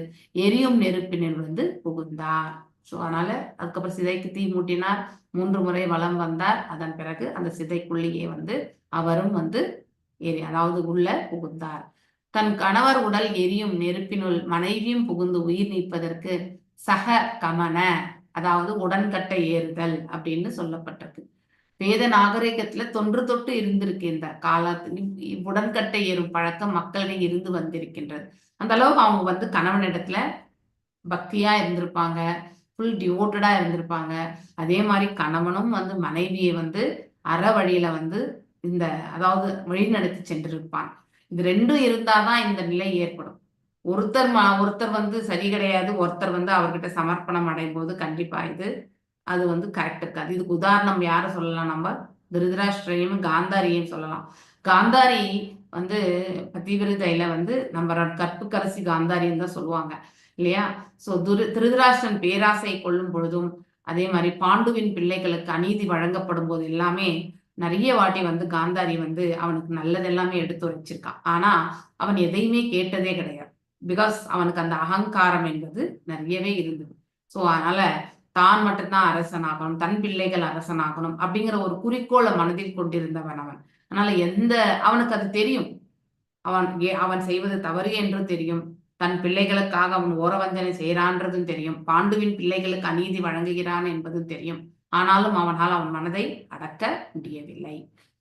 எரியும் நெருப்பினில் வந்து புகுந்தார். ஸோ அதனால அதுக்கப்புறம் சிதைக்கு தீ மூட்டினார், 3 முறை வலம் வந்தார். அதன் பிறகு அந்த சிதைக்குள்ளேயே வந்து அவரும் வந்து அதாவது உள்ள புகுந்தார். தன் கணவர் உடல் எரியும் நெருப்பினுள் மனைவியும் புகுந்து உயிர் நீப்பதற்கு சக கமன, அதாவது உடன்கட்டை ஏறுதல் அப்படின்னு சொல்லப்பட்டிருக்கு. வேத நாகரிகத்துல தொன்று தொட்டு இருந்திருக்கு. இந்த காலத்துல உடன்கட்டை ஏறும் பழக்கம் மக்களிடையே இருந்து வந்திருக்கின்றது. அந்த அளவுக்கு அவங்க வந்து கணவனிடத்துல பக்தியா இருந்திருப்பாங்க, ஃபுல் டிவோட்டடா இருந்திருப்பாங்க. அதே மாதிரி கணவனும் வந்து மனைவியை வந்து அற வழியில வந்து இந்த அதாவது வழிநடத்தி சென்றிருப்பான். இது 2 இருந்தாதான் இந்த நிலை ஏற்படும். ஒருத்தர் வந்து சரி கிடையாது, ஒருத்தர் வந்து அவர்கிட்ட சமர்ப்பணம் அடையும் போது கண்டிப்பா அது வந்து கரெக்ட் இருக்காது. இதுக்கு உதாரணம் யார சொல்லலாம்? நம்ம திருதராஷ்டிரையும் காந்தாரியையும் சொல்லலாம். காந்தாரி வந்து பதிவிரதையில வந்து நம்ம கற்புக்கரசி காந்தாரின்னு தான் சொல்லுவாங்க இல்லையா? சோ திருதராஷ்டிரன் பேராசை கொள்ளும் பொழுதும் அதே மாதிரி பாண்டுவின் பிள்ளைகளுக்கு அநீதி வழங்கப்படும் போது எல்லாமே நிறைய வாட்டி வந்து காந்தாரி வந்து அவனுக்கு நல்லது எல்லாமே எடுத்து வச்சிருக்கான். ஆனா அவன் எதையுமே கேட்டதே கிடையாது. பிகாஸ் அவனுக்கு அந்த அகங்காரம் என்பது நிறையவே இருந்தது. ஸோ அதனால தான் மட்டும்தான் அரசனாகணும், தன் பிள்ளைகள் அரசனாகணும் அப்படிங்கிற ஒரு குறிக்கோளை மனதில் கொண்டிருந்தவன் அவன். அதனால அவனுக்கு அது தெரியும், அவன் செய்வது தவறு என்றும் தெரியும், தன் பிள்ளைகளுக்காக அவன் ஓரவஞ்சனை செய்யறான்றதும் தெரியும், பாண்டுவின் பிள்ளைகளுக்கு அநீதி வழங்குகிறான் என்பதும் தெரியும். ஆனாலும் அவனால் அவன் மனதை அடக்க முடியவில்லை.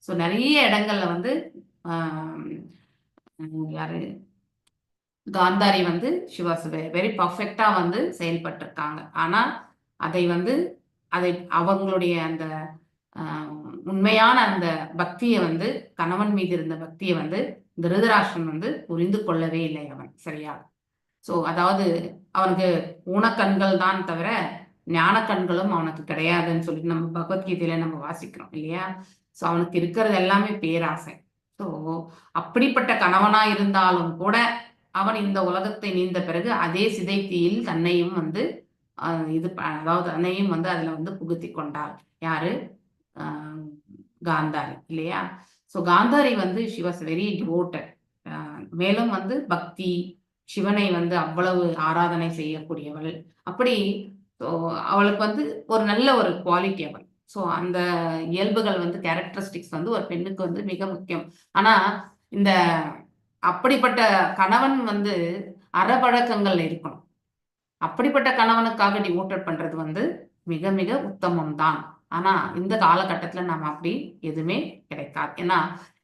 ஸோ நிறைய இடங்கள்ல வந்து யாரு காந்தாரி வந்து வெரி பர்ஃபெக்டா வந்து செயல்பட்டு இருக்காங்க. ஆனா அதை அவங்களுடைய அந்த உண்மையான அந்த பக்தியை வந்து கணவன் மீது இருந்த பக்தியை வந்து திருதராஷ்டிரன் வந்து புரிந்து கொள்ளவே இல்லை அவன் சரியா. ஸோ அதாவது அவனுக்கு ஊனக்கண்கள் தான் தவிர ஞான கண்களும் அவனுக்கு கிடையாதுன்னு சொல்லிட்டு நம்ம பகவத்கீதையில நம்ம வாசிக்கிறோம் இல்லையா? ஸோ அவனுக்கு இருக்கிறது எல்லாமே பேராசை. ஸோ அப்படிப்பட்ட கணவனா இருந்தாலும் கூட அவன் இந்த உலகத்தை நீந்த பிறகு அதே சிதை தீயில் தன்னையும் வந்து அதாவது தன்னையும் வந்து அதுல வந்து புகுத்தி கொண்டாள். யாரு? காந்தாரி இல்லையா? ஸோ காந்தாரி வந்து ஷி வாஸ் வெரி டிவோட்டட். மேலும் வந்து பக்தி, சிவனை வந்து அவ்வளவு ஆராதனை செய்யக்கூடியவள். அப்படி அவளுக்கு வந்து ஒரு நல்ல ஒரு குவாலிட்டி அவள். ஸோ அந்த இயல்புகள் வந்து கேரக்டரிஸ்டிக்ஸ் வந்து ஒரு பெண்ணுக்கு வந்து மிக முக்கியம். ஆனா இந்த அப்படிப்பட்ட கணவன் வந்து அறப்பழக்கங்கள் இருக்கணும். அப்படிப்பட்ட கணவனுக்காக டிவோட்டட் பண்றது வந்து மிக மிக உத்தமம் தான். ஆனா இந்த காலகட்டத்துல நம்ம அப்படி எதுவுமே கிடைக்காது. ஏன்னா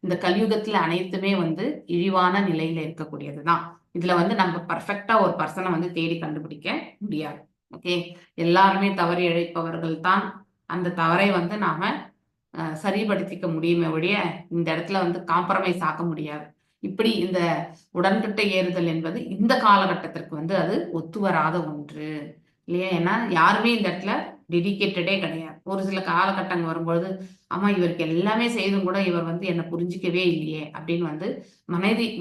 இந்த கலியுகத்துல அனைத்துமே வந்து இழிவான நிலையில இருக்கக்கூடியதுதான். இதுல வந்து நம்ம பர்ஃபெக்டா ஒரு பர்சனை வந்து தேடி கண்டுபிடிக்க முடியாது. ஓகே, எல்லாருமே தவறி இழைப்பவர்கள் தான். அந்த தவறை வந்து நாம சரிபடுத்திக்க முடியுமே ஒழிய இந்த இடத்துல வந்து காம்ப்ரமைஸ் ஆக முடியாது. இப்படி இந்த உடன்கட்டை ஏறுதல் என்பது இந்த காலகட்டத்திற்கு வந்து அது ஒத்து வராத ஒன்று இல்லையா? ஏன்னா யாருமே இந்த இடத்துல டெடிகேட்டடே கிடையாது. ஒரு சில காலகட்டங்கள் வரும்பொழுது அம்மா இவருக்கு எல்லாமே செய்தும் கூட இவர் வந்து என்னை புரிஞ்சிக்கவே இல்லையே அப்படின்னு வந்து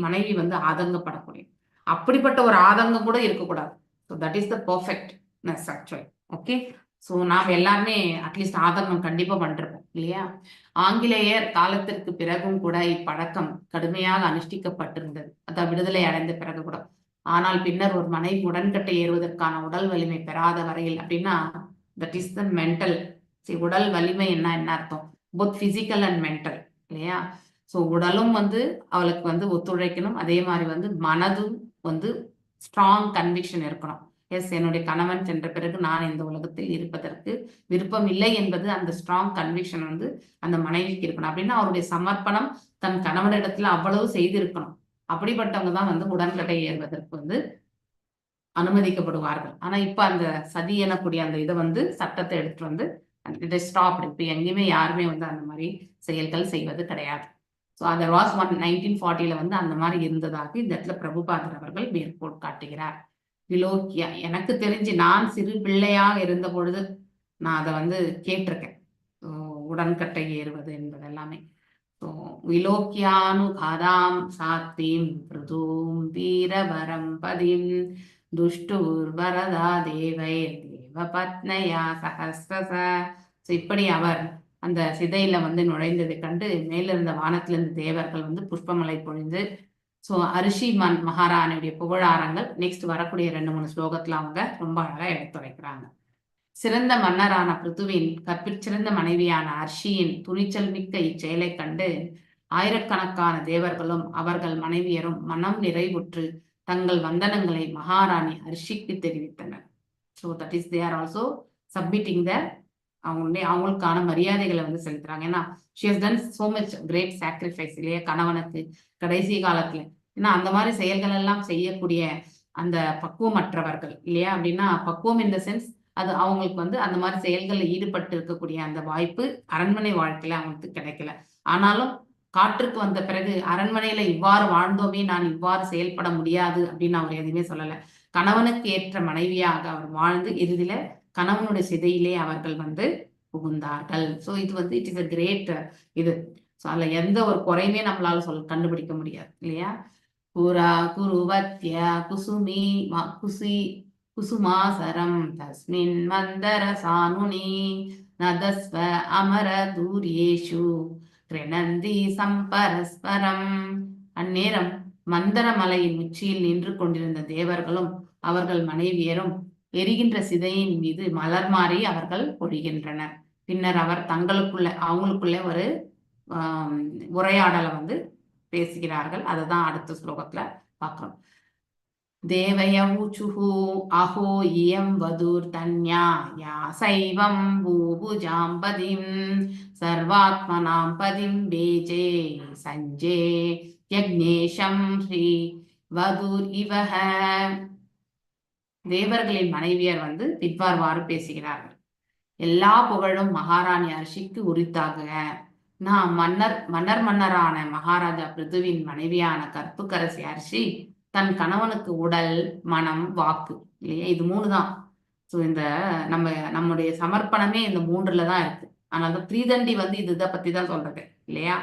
மனைவி வந்து ஆதங்கப்படக்கூடிய அப்படிப்பட்ட ஒரு ஆதங்கம் கூட இருக்கக்கூடாது. So that is the perfectness actually. Okay. So நாம் எல்லாருமே அட்லீஸ்ட் ஆதங்கம் கண்டிப்பா பண்ணிருப்போம் இல்லையா? ஆங்கிலேயர் காலத்திற்கு பிறகும் கூட இப்பழக்கம் கடுமையாக அனுஷ்டிக்கப்பட்டிருந்தது. அதான் விடுதலை அடைந்த பிறகு கூட. ஆனால் பின்னர் ஒரு மனைவி உடன்கட்டை ஏறுவதற்கான உடல் வலிமை பெறாத வரையில் அப்படின்னா தட் இஸ் த மென்டல். உடல் வலிமை என்ன அர்த்தம்? போத் பிசிக்கல் அண்ட் மென்டல் இல்லையா? ஸோ உடலும் வந்து அவளுக்கு வந்து ஒத்துழைக்கணும். அதே மாதிரி வந்து மனதும் வந்து ஸ்ட்ராங் கன்விக்ஷன் இருக்கணும். எஸ், என்னுடைய கணவன் சென்ற பிறகு நான் இந்த உலகத்தில் இருப்பதற்கு விருப்பம் இல்லை என்பது அந்த ஸ்ட்ராங் கன்விக்ஷன் வந்து அந்த மனைவிக்கு இருக்கணும். அப்படின்னா அவருடைய சமர்ப்பணம் தன் கணவனிடத்துல அவ்வளவு செய்திருக்கணும். அப்படிப்பட்டவங்க தான் வந்து உடன்கட்டை ஏறுவதற்கு வந்து அனுமதிக்கப்படுவார்கள். ஆனா இப்ப அந்த சதி எனக்கூடிய அந்த இதை வந்து சட்டத்தை எடுத்துட்டு வந்து இதை ஸ்டாப். இப்ப எங்கேயுமே யாருமே வந்து அந்த மாதிரி செயல்கள் செய்வது கிடையாது. ஸோ அதர் வாஸ் 1940 வந்து அந்த மாதிரி இருந்ததாக இந்த இடத்துல பிரபுபாதர் அவர்கள் மேற்கோள் காட்டுகிறார். விலோக்கியா, எனக்கு தெரிஞ்சு நான் சிறு பிள்ளையாக இருந்த பொழுது நான் அதை வந்து கேட்டிருக்கேன். உடன்கட்டை ஏறுவது என்பது எல்லாமே. ஸோ விலோக்கியானு காதாம் சாத்திம் பிருதூம் வீரவரம் பதிம் துஷ்டூர் வரதா தேவை தேவ பத்னயா சஹஸ்ரச. ஸோ இப்படி அவர் அந்த சிதையில வந்து நுழைந்ததை கண்டு மேலிருந்த வானத்திலிருந்து தேவர்கள் வந்து புஷ்பமலை பொழிந்து ஸோ அரிஷி மகாராணியுடைய புகழாரங்கள் நெக்ஸ்ட் வரக்கூடிய 2-3 ஸ்லோகத்துல அவங்க ரொம்ப அழகா எடுத்துரைக்கிறாங்க. சிறந்த மன்னரான பிருத்துவின் கற்பிற்சிறந்த மனைவியான அர்ஷியின் துணிச்சல் மிக்க இச்செயலை கண்டு ஆயிரக்கணக்கான தேவர்களும் அவர்கள் மனைவியரும் மனம் நிறைவுற்று தங்கள் வந்தனங்களை மகாராணி அர்ஷிக்கு தெரிவித்தனர். So that is they are also submitting த அவங்களுக்கான மரியாதைகளை வந்து செலுத்துறாங்க. ஏன்னா she has done so much great sacrifice இல்லையா கணவனுக்கு கடைசி காலத்துல. ஏன்னா அந்த மாதிரி செயல்கள் எல்லாம் செய்யக்கூடிய அந்த பக்குவமற்றவர்கள் இல்லையா? அப்படின்னா பக்குவம் இந்த சென்ஸ் அது அவங்களுக்கு வந்து அந்த மாதிரி செயல்களில் ஈடுபட்டு இருக்கக்கூடிய அந்த வாய்ப்பு அரண்மனை வாழ்க்கையில அவங்களுக்கு கிடைக்கல. ஆனாலும் காற்றுக்கு வந்த பிறகு அரண்மனையில இவ்வாறு வாழ்ந்தோமே, நான் இவ்வாறு செயல்பட முடியாது அப்படின்னு அவர் எதுவுமே சொல்லல. கணவனுக்கு ஏற்ற மனைவியாக அவர் வாழ்ந்து இறுதியில கணவனுடைய சிதையிலே அவர்கள் வந்து புகுந்தார்கள். ஸோ இது வந்து இட் இஸ் அ கிரேட் இது. ஸோ அதுல எந்த ஒரு குறையுமே நம்மளால கண்டுபிடிக்க முடியாது இல்லையா? புரா குருவத்ய குசுமி குசுமாசரம் தஸ்மின் மந்தர சானுனி நதஸ்வ அமர தூரியேஷு கிரணந்தி சம்பரஸ்பரம். அந்நேரம் மந்தர மலையின் உச்சியில் நின்று கொண்டிருந்த தேவர்களும் அவர்கள் மனைவியரும் எரிகின்ற சிதையின் மீது மலர் மாறி அவர்கள் பொழிகின்றனர். பின்னர் அவர் அவங்களுக்குள்ள ஒரு உரையாடலை வந்து பேசுகிறார்கள். அதுதான் அடுத்த ஸ்லோகத்துல பார்க்கிறோம். தேவயவுச்சுஹு அஹோ இயம் வதுர் தன்யா யா சைவம் பூபுஜாம்பதிம் சர்வாத்மனாம் பதிம் பேஜே சஞ்சே யக்ஞேஷம் ஸ்ரீ வதுர் இவஹ. தேவர்களின் மனைவியர் வந்து இவ்வாறு பேசுகிறார்கள். எல்லா புகழும் மகாராணி அர்ஷிக்கு உரித்தாக. நான் மன்னரான மகாராஜா பிருதுவின் மனைவியான கற்புக்கரசி அர்ஷி தன் கணவனுக்கு உடல், மனம், வாக்கு இல்லையா, இது 3 தான். ஸோ இந்த நம்முடைய சமர்ப்பணமே இந்த 3ல தான் இருக்கு. அதனால த்ரீதண்டி வந்து இதை பத்தி தான் சொல்றது இல்லையா?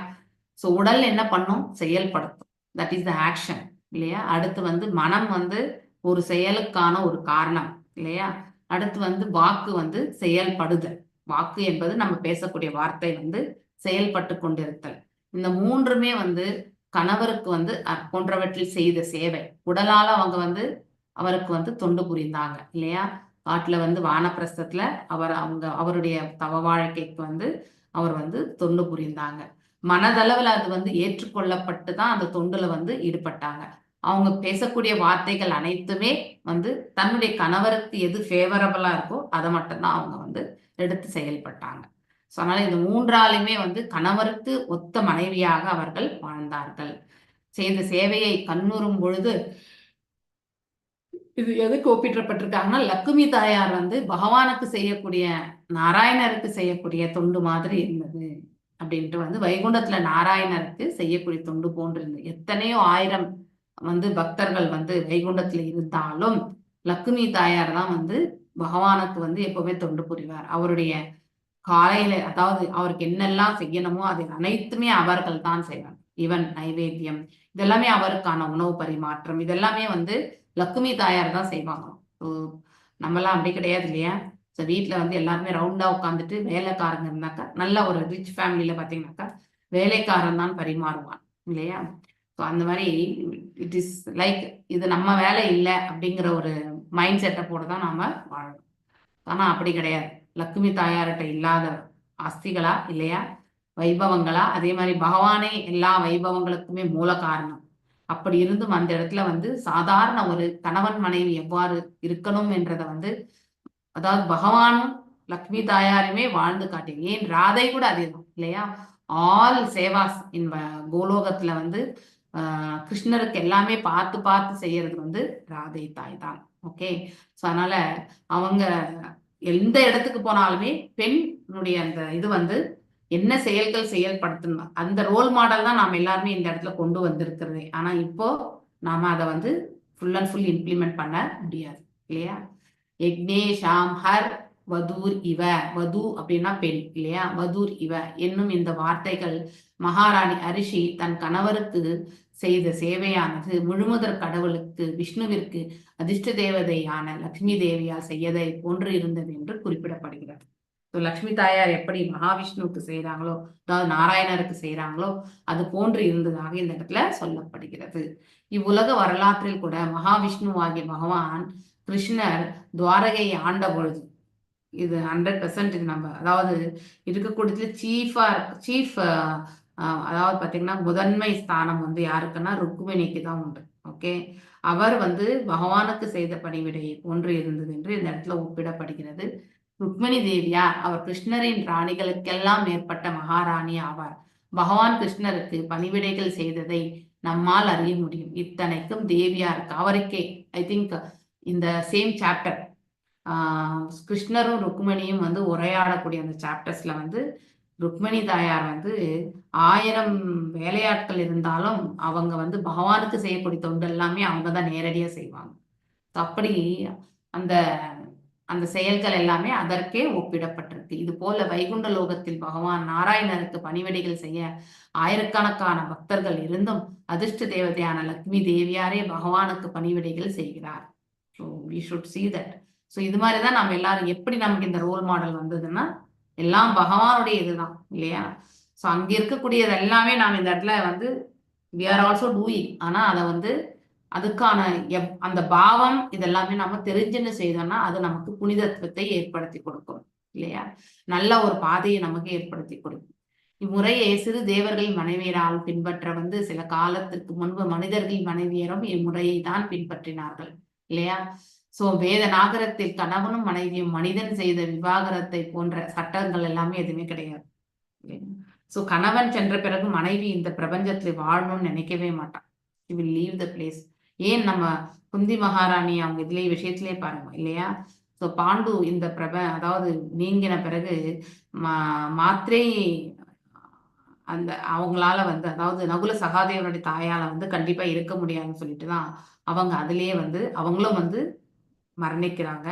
ஸோ உடல் என்ன பண்ணும்? செயல்படுத்தும். தட் இஸ் த ஆக்ஷன் இல்லையா? அடுத்து வந்து மனம் வந்து ஒரு செயலுக்கான ஒரு காரணம் இல்லையா? அடுத்து வந்து வாக்கு வந்து செயல்படுதல். வாக்கு என்பது நம்ம பேசக்கூடிய வார்த்தை வந்து செயல்பட்டு கொண்டிருத்தல். இந்த 3மே வந்து கணவருக்கு வந்து போன்றவற்றில் செய்த சேவை. உடலால அவங்க வந்து அவருக்கு வந்து தொண்டு புரிந்தாங்க இல்லையா? காட்டுல வந்து வானப்பிரஸ்தத்துல அவருடைய தவ வாழ்க்கைக்கு வந்து அவர் வந்து தொண்டு புரிந்தாங்க. மனதளவில் அது வந்து ஏற்றுக்கொள்ளப்பட்டு தான் அந்த தொண்டுல வந்து ஈடுபட்டாங்க. அவங்க பேசக்கூடிய வார்த்தைகள் அனைத்துமே வந்து தன்னுடைய கணவருக்கு எது ஃபேவரபிளா இருக்கோ அதை மட்டும்தான் அவங்க வந்து எடுத்து செயல்பட்டாங்க. ஸோ அதனால இந்த 3ஆலுமே வந்து கணவருக்கு ஒத்த மனைவியாக அவர்கள் வாழ்ந்தார்கள். செய்த சேவையை கண்ணுறும் பொழுது இது எதுக்கு ஒப்பிட்டப்பட்டிருக்காங்கன்னா, லக்குமி தாயார் வந்து பகவானுக்கு செய்யக்கூடிய நாராயணருக்கு செய்யக்கூடிய தொண்டு மாதிரி இருந்தது அப்படின்ட்டு வந்து வைகுண்டத்துல நாராயணருக்கு செய்யக்கூடிய தொண்டு போன்று இருந்தது. எத்தனையோ 1000 வந்து பக்தர்கள் வந்து வைகுண்டத்துல இருந்தாலும் லக்குமி தாயார் தான் வந்து பகவானுக்கு வந்து எப்பவுமே தொண்டு புரிவார். அவருடைய காலையில அதாவது அவருக்கு என்னெல்லாம் செய்யணுமோ அது அனைத்துமே அவர்கள் தான் செய்வாங்க. ஈவன் நைவேத்தியம் இதெல்லாமே அவருக்கான உணவு பரிமாற்றம் இதெல்லாமே வந்து லக்ஷ்மி தாயார் தான் செய்வாங்க. ஸோ நம்மலாம் அப்படி கிடையாது இல்லையா? ஸோ வீட்டில் வந்து எல்லாருமே ரவுண்டா உட்காந்துட்டு வேலைக்காரங்க இருந்தாக்கா நல்ல ஒரு ரிச் ஃபேமிலியில பார்த்தீங்கன்னாக்கா வேலைக்காரன் தான் பரிமாறுவான் இல்லையா? ஸோ அந்த மாதிரி இட் இஸ் லைக் இது நம்ம வேலை இல்லை அப்படிங்கிற ஒரு மைண்ட் செட்டப்போடு தான் நாம வாழணும். ஆனா அப்படி கிடையாது. லக்ஷ்மி தாயார்கிட்ட இல்லாத ஆஸ்திகளா இல்லையா? வைபவங்களா? அதே மாதிரி பகவானே எல்லா வைபவங்களுக்குமே மூல காரணம். அப்படி இருந்தும் அந்த இடத்துல வந்து சாதாரண ஒரு கணவன் மனைவி எவ்வாறு இருக்கணும் என்றதை வந்து அதாவது பகவானும் லக்ஷ்மி தாயாருமே வாழ்ந்து காட்டி ஏன் ராதை கூட அதேதான் இல்லையா? ஆல் சேவாஸ் இன் கோலோகத்துல வந்து கிருஷ்ணருக்கு எல்லாமே பார்த்து பார்த்து செய்யறது வந்து ராதை தாய் தான். ஓகே, ஸோ அதனால அவங்க எந்த இடத்துக்கு போனாலுமே பெண்ணுடைய அந்த இது வந்து என்ன செயல்கள் செயல்படுத்தணும் அந்த ரோல் மாடல் தான் நாம எல்லாருமே இந்த இடத்துல கொண்டு வந்திருக்கிறது. ஆனா இப்போ நாம அதை வந்து ஃபுல் அண்ட் ஃபுல் இம்ப்ளிமெண்ட் பண்ண முடியாது இல்லையா? யக்னேஷாம் ஹர் வதூர் இவ, வது அப்படின்னா பெண் இல்லையா? வதூர் இவ என்னும் இந்த வார்த்தைகள் மகாராணி அரிஷி தன் கணவருக்கு செய்த சேவையானது முழுமுதற் கடவுளுக்கு விஷ்ணுவிற்கு அதிர்ஷ்ட தேவதையான லக்ஷ்மி தேவியால் செய்யதை போன்று இருந்தது என்று குறிப்பிடப்படுகிறது. லக்ஷ்மி தாயார் எப்படி மகாவிஷ்ணுவுக்கு செய்யறாங்களோ அதாவது நாராயணருக்கு செய்யறாங்களோ அது போன்று இருந்ததாக இந்த இடத்துல சொல்லப்படுகிறது. இவ்வுலக வரலாற்றில் கூட மகாவிஷ்ணு ஆகிய பகவான் கிருஷ்ணர் துவாரகை ஆண்ட பொழுது இது 100% இது நம்ம அதாவது இருக்கக்கூடியதுல சீஃப் அதாவது பாத்தீங்கன்னா முதன்மை ஸ்தானம் வந்து யாருக்குன்னா ருக்மிணிக்கு தான் உண்டு. ஓகே, அவர் வந்து பகவானுக்கு செய்த பணிவிடை போன்று இருந்தது என்று இந்த இடத்துல ஒப்பிடப்படுகிறது. ருக்மிணி தேவியார் அவர் கிருஷ்ணரின் ராணிகளுக்கெல்லாம் மேற்பட்ட மகாராணி ஆவார். பகவான் கிருஷ்ணருக்கு பணிவிடைகள் செய்ததை நம்மால் அறிய முடியும். இத்தனைக்கும் தேவியாருக்கு அவருக்கே ஐ திங்க் இந்த சேம் சாப்டர் கிருஷ்ணரும் ருக்மிணியும் வந்து உரையாடக்கூடிய அந்த சாப்டர்ஸ்ல வந்து ருக்மிணி தாயார் வந்து 1000 வேலையாட்கள் இருந்தாலும் அவங்க வந்து பகவானுக்கு செய்யக்கூடிய தொண்டு எல்லாமே அவங்க தான் நேரடியா செய்வாங்க. அப்படி அந்த அந்த செயல்கள் எல்லாமே அதற்கே ஒப்பிடப்பட்டிருக்கு. இது போல வைகுண்ட லோகத்தில் பகவான் நாராயணருக்கு பணிவிடைகள் செய்ய ஆயிரக்கணக்கான பக்தர்கள் இருந்தும் அதிர்ஷ்ட தேவதையான லக்ஷ்மி தேவியாரே பகவானுக்கு பணிவிடைகள் செய்கிறார். So we should see that. So இது மாதிரிதான் நம்ம எல்லாரும் எப்படி நமக்கு இந்த ரோல் மாடல் வந்ததுன்னா எல்லாம் பகவானுடைய இதுதான் இல்லையா? ஸோ அங்க இருக்கக்கூடியது எல்லாமே நாம் இந்த இடத்துல வந்து we are also doing. ஆனா அதை வந்து அதுக்கான அந்த பாவம் இதெல்லாமே நம்ம தெரிஞ்சுன்னு செய்தோம்னா அது நமக்கு புனிதத்துவத்தை ஏற்படுத்தி கொடுக்கும் இல்லையா? நல்ல ஒரு பாதையை நமக்கு ஏற்படுத்தி கொடுக்கும். இம்முறையை சிறு தேவர்கள் மனைவியரால் பின்பற்ற வந்து சில காலத்திற்கு முன்பு மனிதர்கள் மனைவியரும் இம்முறையை தான் பின்பற்றினார்கள் இல்லையா? சோ வேத நாகரத்தில் கணவனும் மனைவியும் மனிதன் செய்த விவாகரத்தை போன்ற சட்டங்கள் எல்லாமே எதுவுமே கிடையாது. சோ கணவன் சென்ற பிறகு மனைவி இந்த பிரபஞ்சத்துல வாழணும்னு நினைக்கவே மாட்டான். She will leave the place. ஏன் நம்ம குந்தி மகாராணி அவங்க இதுலயே விஷயத்திலே பாருங்க இல்லையா? சோ பாண்டு இந்த அதாவது நீங்கின பிறகு மாத்திரை அந்த அவங்களால வந்து அதாவது நகுல சகாதேவனுடைய தாயால வந்து கண்டிப்பா இருக்க முடியாதுன்னு சொல்லிட்டுதான் அவங்க அதுலயே வந்து அவங்களும் வந்து மரணிக்கிறாங்க.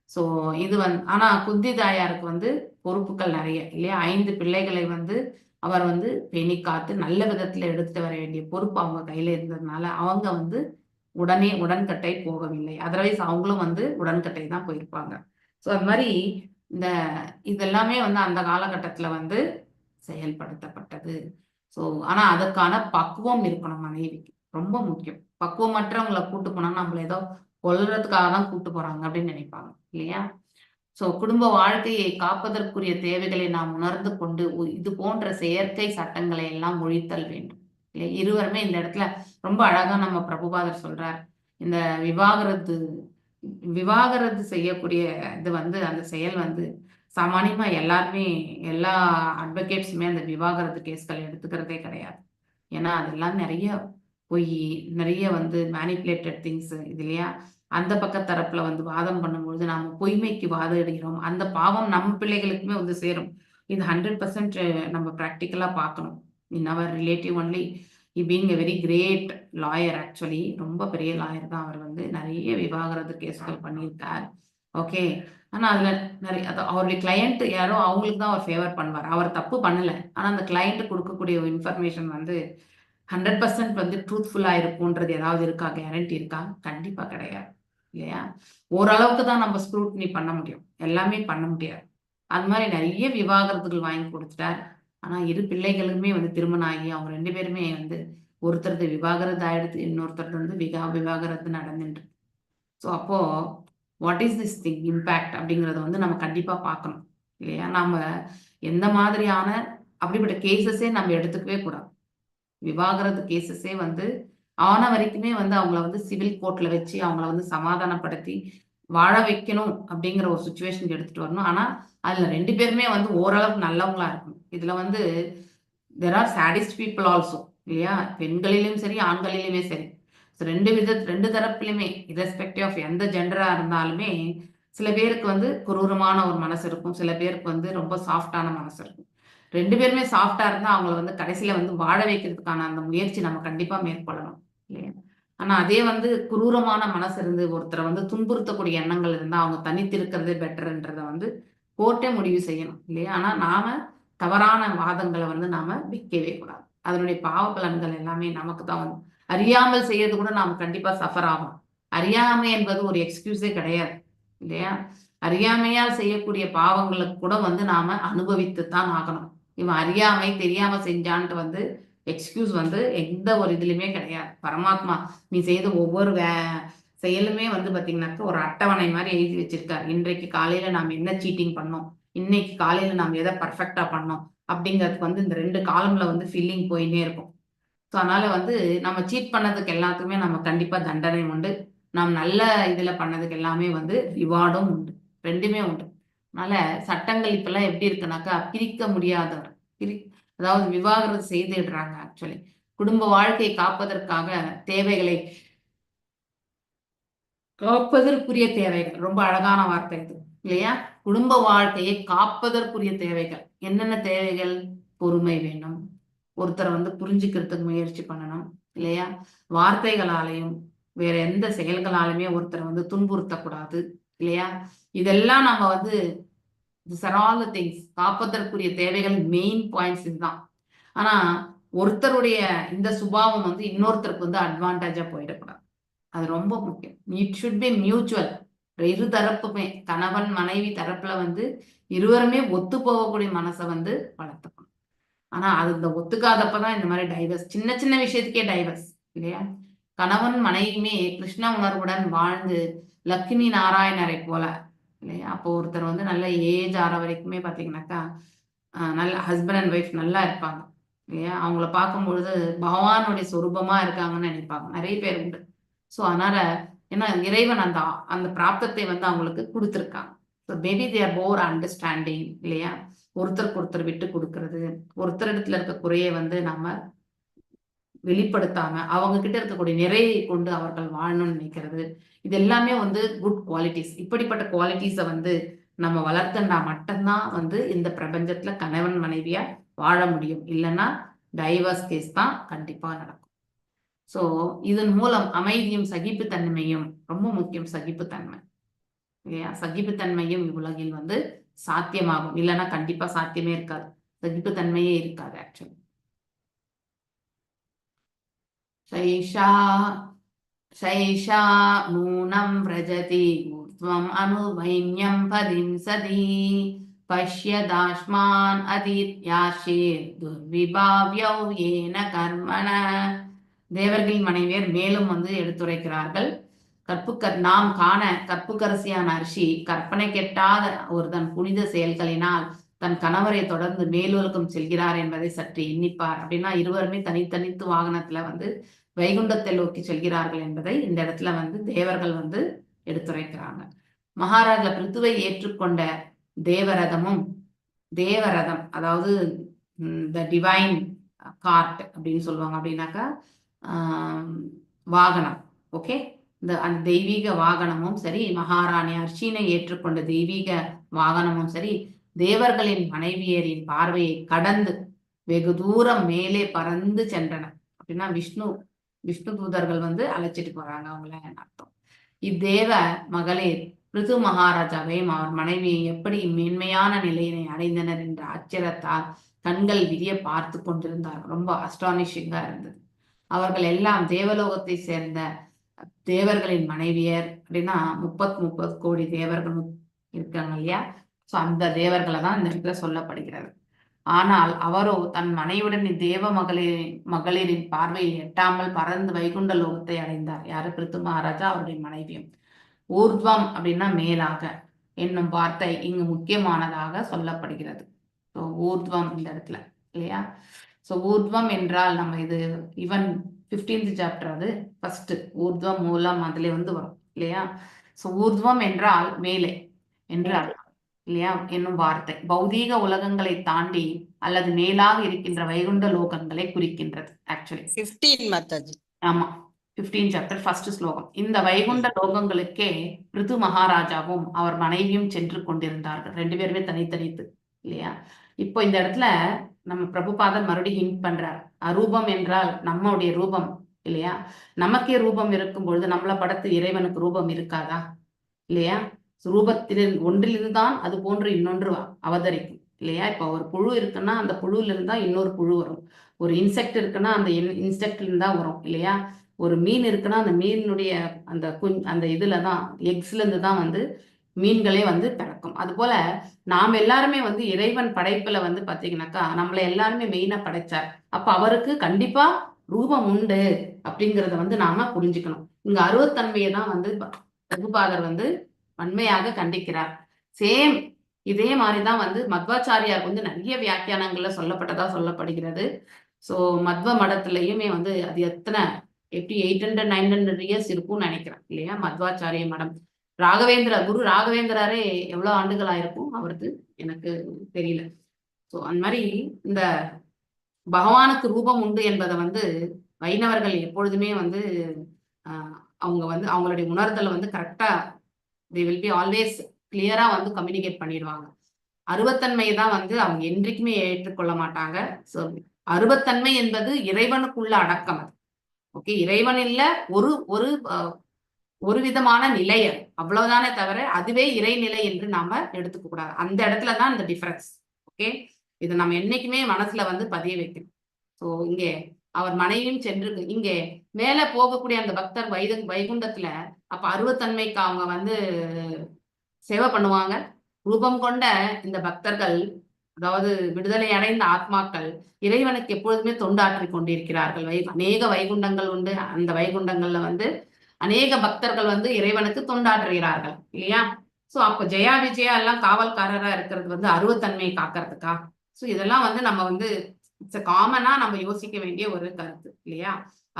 சோ இது ஆனா குந்தி தாயாருக்கு வந்து பொறுப்புகள் நிறைய இல்லையா? 5 பிள்ளைகளை வந்து அவர் வந்து பேணி காத்து நல்ல விதத்துல எடுத்துட்டு வர வேண்டிய பொறுப்பு அவங்க கையில இருந்ததுனால அவங்க வந்து உடனே உடன்கட்டை போகவில்லை. அதர்வைஸ் அவங்களும் வந்து உடன்கட்டை தான் போயிருப்பாங்க. சோ அது மாதிரி இந்த இதெல்லாமே வந்து அந்த காலகட்டத்துல வந்து செயல்படுத்தப்பட்டது. சோ ஆனா அதுக்கான பக்குவம் இருக்கணும் மனைவிக்கு, ரொம்ப முக்கியம். பக்குவமற்றவங்களை கூட்டு போனா நம்மள ஏதோ கொல்றதுக்காக தான் கூட்டு போறாங்க அப்படின்னு நினைப்பாங்க இல்லையா? சோ குடும்ப வாழ்க்கையை காப்பதற்குரிய தேவைகளை நாம் உணர்ந்து கொண்டு இது போன்ற செயற்கை சட்டங்களை எல்லாம் ஒழித்தல் வேண்டும். இருவருமே இந்த இடத்துல ரொம்ப அழகா நம்ம பிரபுபாதர் சொல்றார். இந்த விவாகரத்து செய்யக்கூடிய இது வந்து அந்த செயல் வந்து சாமானியமா எல்லாருமே எல்லா அட்வொகேட்ஸுமே அந்த விவாகரத்து கேஸ்களை எடுத்துக்கிறதே கிடையாது. ஏன்னா அதெல்லாம் நிறைய பொய், நிறைய வந்து மேனிப்புலேட்டட் திங்ஸ் இது இல்லையா? அந்த பக்க தரப்புல வந்து வாதம் பண்ணும்பொழுது நாம பொய்மைக்கு வாதிடுகிறோம். அந்த பாவம் நம்ம பிள்ளைகளுக்குமே வந்து சேரும். இது 100% நம்ம ப்ராக்டிக்கலா பார்க்கணும். In our relative only being a very great lawyer. Actually ரொம்ப பெரிய லாயர் தான் அவர். வந்து நிறைய விவாகரத்து கேஸ்கள் பண்ணியிருக்கார். ஓகே. ஆனா அதுல நிறைய அவருடைய கிளையண்ட் யாரோ அவங்களுக்கு தான் அவர் ஃபேவர் பண்ணுவார். அவர் தப்பு பண்ணல. ஆனா அந்த கிளையண்ட் கொடுக்கக்கூடிய இன்ஃபர்மேஷன் வந்து 100% வந்து ட்ரூத்ஃபுல்லா இருக்கும்ன்றது ஏதாவது இருக்கா? கேரண்டி இருக்கா? கண்டிப்பா கிடையாது. இல்லையா? ஓரளவுக்கு தான் நம்ம ஸ்க்ரூட்னி பண்ண முடியும். எல்லாமே பண்ண முடியாது. அது மாதிரி நிறைய விவாகரத்துகள் வாங்கி கொடுத்துட்டார். ஆனா இரு பிள்ளைகளுமே வந்து திருமணம் ஆகி அவங்க 2 பேருமே வந்து ஒருத்தரது விவாகரத்து ஆயிடுத்து, இன்னொருத்தரது வந்து விவாகரத்து நடந்துட்டு. ஸோ அப்போ what is this thing impact அப்படிங்கிறத வந்து நம்ம கண்டிப்பா பார்க்கணும். இல்லையா? நாம எந்த மாதிரியான அப்படிப்பட்ட கேசஸே நம்ம எடுத்துக்கவே கூடாது. விவாகரத்து கேசஸே வந்து ஆன வரைக்குமே வந்து அவங்கள வந்து சிவில் கோர்ட்ல வச்சு அவங்கள வந்து சமாதானப்படுத்தி வாழ வைக்கணும் அப்படிங்கிற ஒரு சுச்சுவேஷனுக்கு எடுத்துட்டு வரணும். ஆனா அதுல 2 பேருமே வந்து ஓரளவுக்கு நல்லவங்களா இருக்கணும். இதுல வந்து there are sadist people also. இல்லையா? பெண்களிலும் சரி, ஆண்களிலுமே சரி. ஸோ 2 தரப்பிலுமே இரஸ்பெக்டிவ் ஆஃப் எந்த ஜெண்டரா இருந்தாலுமே சில பேருக்கு வந்து குரூரமான ஒரு மனசு இருக்கும். சில பேருக்கு வந்து ரொம்ப சாஃப்டான மனசு இருக்கும். 2 பேருமே சாஃப்ட்டா இருந்தா அவங்கள வந்து கடைசியில வந்து வாழ வைக்கிறதுக்கான அந்த முயற்சி நம்ம கண்டிப்பா மேற்கொள்ளணும். இல்லையா? ஆனா அதே வந்து குரூரமான மனசு இருந்து ஒருத்தரை வந்து துன்புறுத்தக்கூடிய எண்ணங்கள் இருந்தா அவங்க தனித்து இருக்கிறதே பெட்டர்ன்றத வந்து கோர்ட்டே முடிவு செய்யணும். இல்லையா? ஆனா நாம தவறான வாதங்களை வந்து நாம வைக்கவே கூடாது. அதனுடைய பாவ பலன்கள் எல்லாமே நமக்கு தான் வந்து அறியாமல் செய்யறது கூட நாம கண்டிப்பா சஃபர் ஆகும். அறியாமை என்பது ஒரு எக்ஸ்கியூஸே கிடையாது. இல்லையா? அறியாமையால் செய்யக்கூடிய பாவங்களுக்கு கூட வந்து நாம அனுபவித்து தான் ஆகணும். இவன் அறியாமை தெரியாம செஞ்சான்ட்டு வந்து எக்ஸ்கியூஸ் வந்து எந்த ஒரு இதுலயுமே கிடையாது. பரமாத்மா நீ செய்த ஒவ்வொரு செயலுமே வந்து பாத்தீங்கன்னாக்க ஒரு அட்டவணை மாதிரி எழுதி வச்சிருக்காரு. இன்றைக்கு காலையில நாம் என்ன சீட்டிங் பண்ணோம், இன்னைக்கு காலையில நாம் எதை பர்ஃபெக்டா பண்ணோம் அப்படிங்கிறதுக்கு வந்து இந்த 2 காலம்ல வந்து ஃபில்லிங் போயினே இருக்கும். ஸோ அதனால வந்து நம்ம சீட் பண்ணதுக்கு எல்லாத்துக்குமே நம்ம கண்டிப்பா தண்டனை உண்டு. நாம் நல்ல இதுல பண்ணதுக்கு எல்லாமே வந்து ரிவார்டும் உண்டு. 2மே உண்டு. அதனால சட்டங்கள் இப்பெல்லாம் எப்படி இருக்குனாக்கா பிரிக்க முடியாதவர். அதாவது விவாகரத்து செய்துடுறாங்க ஆக்சுவலி. குடும்ப வாழ்க்கையை காப்பதற்காக தேவைகளை காப்பதற்குரிய தேவைகள். ரொம்ப அழகான வார்த்தை இது. இல்லையா? குடும்ப வாழ்க்கையை காப்பதற்குரிய தேவைகள். என்னென்ன தேவைகள்? பொறுமை வேணும். ஒருத்தரை வந்து புரிஞ்சுக்கிறதுக்கு முயற்சி பண்ணணும். இல்லையா? வார்த்தைகளாலையும் வேற எந்த செயல்களாலுமே ஒருத்தரை வந்து துன்புறுத்தக்கூடாது. இல்லையா? இதெல்லாம் நம்ம வந்து these are all the things. காப்பதற்குரிய தேவைகள் மெயின் பாயிண்ட்ஸ் இதுதான். ஆனா ஒருத்தருடைய இந்த சுபாவம் வந்து இன்னொருத்தருக்கு வந்து அட்வான்டேஜா போயிடக்கூடாது. அது ரொம்ப முக்கியம். It should be mutual. இரு தரப்புமே கணவன் மனைவி தரப்புல வந்து இருவருமே ஒத்து போகக்கூடிய மனசை வந்து வளர்த்துக்கணும். ஆனா அது இந்த ஒத்துக்காதப்பதான் இந்த மாதிரி டைவர்ஸ், சின்ன சின்ன விஷயத்துக்கே டைவர்ஸ். இல்லையா? கணவன் மனைவியுமே கிருஷ்ண உணர்வுடன் வாழ்ந்து லக்ஷ்மி நாராயணரை போல. இல்லையா? அப்போ ஒருத்தர் வந்து நல்ல ஏஜ் ஆற வரைக்குமே பாத்தீங்கன்னாக்கா நல்ல ஹஸ்பண்ட் அண்ட் ஒய்ஃப் நல்லா இருப்பாங்க. இல்லையா? அவங்கள பார்க்கும்பொழுது பகவானுடைய சொரூபமா இருக்காங்கன்னு நினைப்பாங்க. நிறைய பேர் உண்டு. ஸோ அதனால ஏன்னா இறைவன் அந்த அந்த பிராப்தத்தை வந்து அவங்களுக்கு கொடுத்துருக்காங்க. So maybe they are more understanding. இல்லையா? ஒருத்தருக்கு ஒருத்தர் விட்டு கொடுக்கறது, ஒருத்தர் இடத்துல இருக்க குறையை வந்து நாம வெளிப்படுத்தாம அவங்க கிட்ட இருக்கக்கூடிய நிறையை கொண்டு அவர்கள் வாழணும்னு நினைக்கிறது, இது எல்லாமே வந்து குட் குவாலிட்டிஸ். இப்படிப்பட்ட குவாலிட்டிஸை வந்து நம்ம வளர்த்தண்டா மட்டும்தான் வந்து இந்த பிரபஞ்சத்துல கணவன் மனைவியா வாழ முடியும். இல்லைன்னா டைவர்ஸ் கேஸ் தான் கண்டிப்பா நடக்கும். ஸோ இதன் மூலம் அமைதியும் சகிப்புத்தன்மையும் ரொம்ப முக்கியம். சகிப்புத்தன்மை. இல்லையா? சகிப்புத்தன்மையும் உலகில் வந்து சாத்தியமாகும். இல்லைன்னா கண்டிப்பா சாத்தியமே இருக்காது. சகிப்புத்தன்மையே இருக்காது ஆக்சுவலி. சைஷா நூனம் व्रजति ऊर्ध्वम् अनुवैन्यं पदिं सदी पश्यदाश्मान् अदित्याशेर् दुर्विभाव्यौ येन कर्मण. தேவர்களின் மனைவியர் மேலும் வந்து எடுத்துரைக்கிறார்கள். நாம் காண கற்புக்கரசியான அர்ஷி கற்பனை கெட்டாத ஒரு தன் புனித செயல்களினால் தன் கணவரை தொடர்ந்து மேலுலகம் செல்கிறார் என்பதை சற்று எண்ணிப்பார். அப்படின்னா இருவருமே தனித்தனித்து வாகனத்துல வந்து வைகுண்டத்தை நோக்கி செல்கிறார்கள் என்பதை இந்த இடத்துல வந்து தேவர்கள் வந்து எடுத்துரைக்கிறாங்க. மகாராஜா பிருத்துவை ஏற்றுக்கொண்ட தேவரதம் அதாவது த டிவைன் கார்ட் அப்படின்னு சொல்லுவாங்க. அப்படின்னாக்கா வாகனம். ஓகே, அந்த தெய்வீக வாகனமும் சரி, மகாராணி அர்ச்சினை ஏற்றுக்கொண்ட தெய்வீக வாகனமும் சரி, தேவர்களின் மனைவியரின் பார்வையை கடந்து வெகு தூரம் மேலே பறந்து சென்றன. அப்படின்னா விஷ்ணு தூதர்கள் வந்து அழைச்சிட்டு போறாங்க அவங்கள அர்த்தம். இத்தேவ மகளிர் பிருது மகாராஜாவையும் அவர் மனைவியை எப்படி மேன்மையான நிலையினை அடைந்தனர் என்ற ஆச்சரியத்தால் கண்கள் விரிய பார்த்து கொண்டிருந்தார். ரொம்ப அஸ்டானிஷிங்கா இருந்தது. அவர்கள் எல்லாம் தேவலோகத்தை சேர்ந்த தேவர்களின் மனைவியர். அப்படின்னா 30 கோடி தேவர்கள் இருக்காங்க இல்லையா? சோ அந்த தேவர்களை தான் இந்த இடத்துல சொல்லப்படுகிறது. ஆனால் அவரோ தன் மனைவியுடன் தேவ மகளிரின் பார்வையில் எட்டாமல் பறந்து வைகுண்ட லோகத்தை அடைந்தார். யாரு? பிருத்து மகாராஜா அவருடைய மனைவியும். ஊர்துவம் அப்படின்னா மேலாக என்னும் வார்த்தை இங்கு முக்கியமானதாக சொல்லப்படுகிறது. ஸோ ஊர்துவம் இந்த இடத்துல இல்லையா? ஸோ ஊர்துவம் என்றால் நம்ம இது ஈவன் 15th சாப்டர், அது ஃபர்ஸ்ட் ஊர்துவம் மூலம் அதுல வரும் இல்லையா? ஸோ ஊர்துவம் என்றால் மேலே என்று அர்த்தம் இல்லையா? என்னும் வார்த்தை பௌதீக உலகங்களை தாண்டி அல்லது மேலாக இருக்கின்ற வைகுண்ட லோகங்களை குறிக்கின்றது. ஆக்சுவலி 15 மாதாஜி. ஆமா, 15th சாப்டர் ஃபர்ஸ்ட் ஸ்லோகம். இந்த வைகுண்ட லோகங்களுக்கே பிருது மகாராஜாவும் அவர் மனைவியும் சென்று கொண்டிருந்தார்கள். 2 பேருமே தனித்தனித்து இல்லையா? இப்போ இந்த இடத்துல நம்ம பிரபுபாதர் மறுபடியும் ஹிண்ட் பண்றார். அரூபம் என்றால் நம்மளுடைய ரூபம் இல்லையா? நமக்கே ரூபம் இருக்கும் பொழுது நம்மளை படத்து இறைவனுக்கு ரூபம் இருக்காதா இல்லையா? ரூபத்தில் ஒன்றிலிருந்து தான் அது போன்று இன்னொன்று அவதரிக்கும் இல்லையா? இப்போ ஒரு புழு இருக்குன்னா அந்த புழுல இருந்தா இன்னொரு புழு வரும். ஒரு இன்செக்ட் இருக்குன்னா அந்த இன்செக்ட்ல இருந்தா வரும் இல்லையா? ஒரு மீன் இருக்குன்னா அந்த மீனுடைய அந்த இதுலதான் எக்ஸ்ல இருந்து தான் மீன்களே பிறக்கும். அது போல நாம் எல்லாருமே இறைவன் படைப்புல பாத்தீங்கன்னாக்கா நம்மளை எல்லாருமே மெயினா படைச்சார். அப்ப அவருக்கு கண்டிப்பா ரூபம் உண்டு அப்படிங்கறத நாம புரிஞ்சுக்கணும். இங்க அருவத்தன்மையை தான் பிரபுபாதர் வன்மையாக கண்டிக்கிறார். சேம் இதே மாதிரிதான் மத்வாச்சாரியார் நிறைய வியாக்கியானங்கள்ல சொல்லப்படுகிறது. சோ மத்வ மடத்திலயுமே அது எத்தனை எப்படி 800-900 இயர்ஸ் இருக்கும்னு நினைக்கிறேன் இல்லையா? மத்வாச்சாரிய மடம். குரு ராகவேந்திரரே எவ்வளவு ஆண்டுகள் ஆயிருக்கும் அவருக்கு எனக்கு தெரியல. சோ அந்த மாதிரி இந்த பகவானுக்கு ரூபம் உண்டு என்பதை வைணவர்கள் எப்பொழுதுமே அவங்க அவங்களுடைய உணர்தலை கரெக்டா they will be always கிளியரா கம்யூனிகேட் பண்ணிடுவாங்க. அருவத்தன்மையை தான் அவங்க என்றைக்குமே ஏற்றுக்கொள்ள மாட்டாங்க. சோ அருவத்தன்மை என்பது இறைவனுக்குள்ள அடக்கம். அது ஓகே, இறைவன் இல்ல ஒரு விதமான நிலை, அவ்வளவுதானே தவிர அதுவே இறைநிலை என்று நாம எடுத்துக்க கூடாது. அந்த இடத்துலதான் இந்த டிஃபரன்ஸ். ஓகே, இதை நம்ம என்னைக்குமே மனசுல பதிய வைக்கணும். சோ இங்கே அவர் மனைவியும் சென்று இங்கே மேல போகக்கூடிய அந்த பக்தர் வைகுண்டத்துல அப்ப அருவத்தன்மைக்கு அவங்க சேவை பண்ணுவாங்க. ரூபம் கொண்ட இந்த பக்தர்கள், அதாவது விடுதலை அடைந்த ஆத்மாக்கள் இறைவனுக்கு எப்பொழுதுமே தொண்டாற்றி கொண்டிருக்கிறார்கள். அநேக வைகுண்டங்கள் உண்டு. அந்த வைகுண்டங்கள்ல அநேக பக்தர்கள் இறைவனுக்கு தொண்டாற்றுகிறார்கள் இல்லையா? சோ அப்ப ஜெயா விஜயா எல்லாம் காவல்காரரா இருக்கிறது அருவத்தன்மையை காக்கிறதுக்கா? சோ இதெல்லாம் நம்ம இட்ஸ் காமனா நம்ம யோசிக்க வேண்டிய ஒரு கருத்து இல்லையா?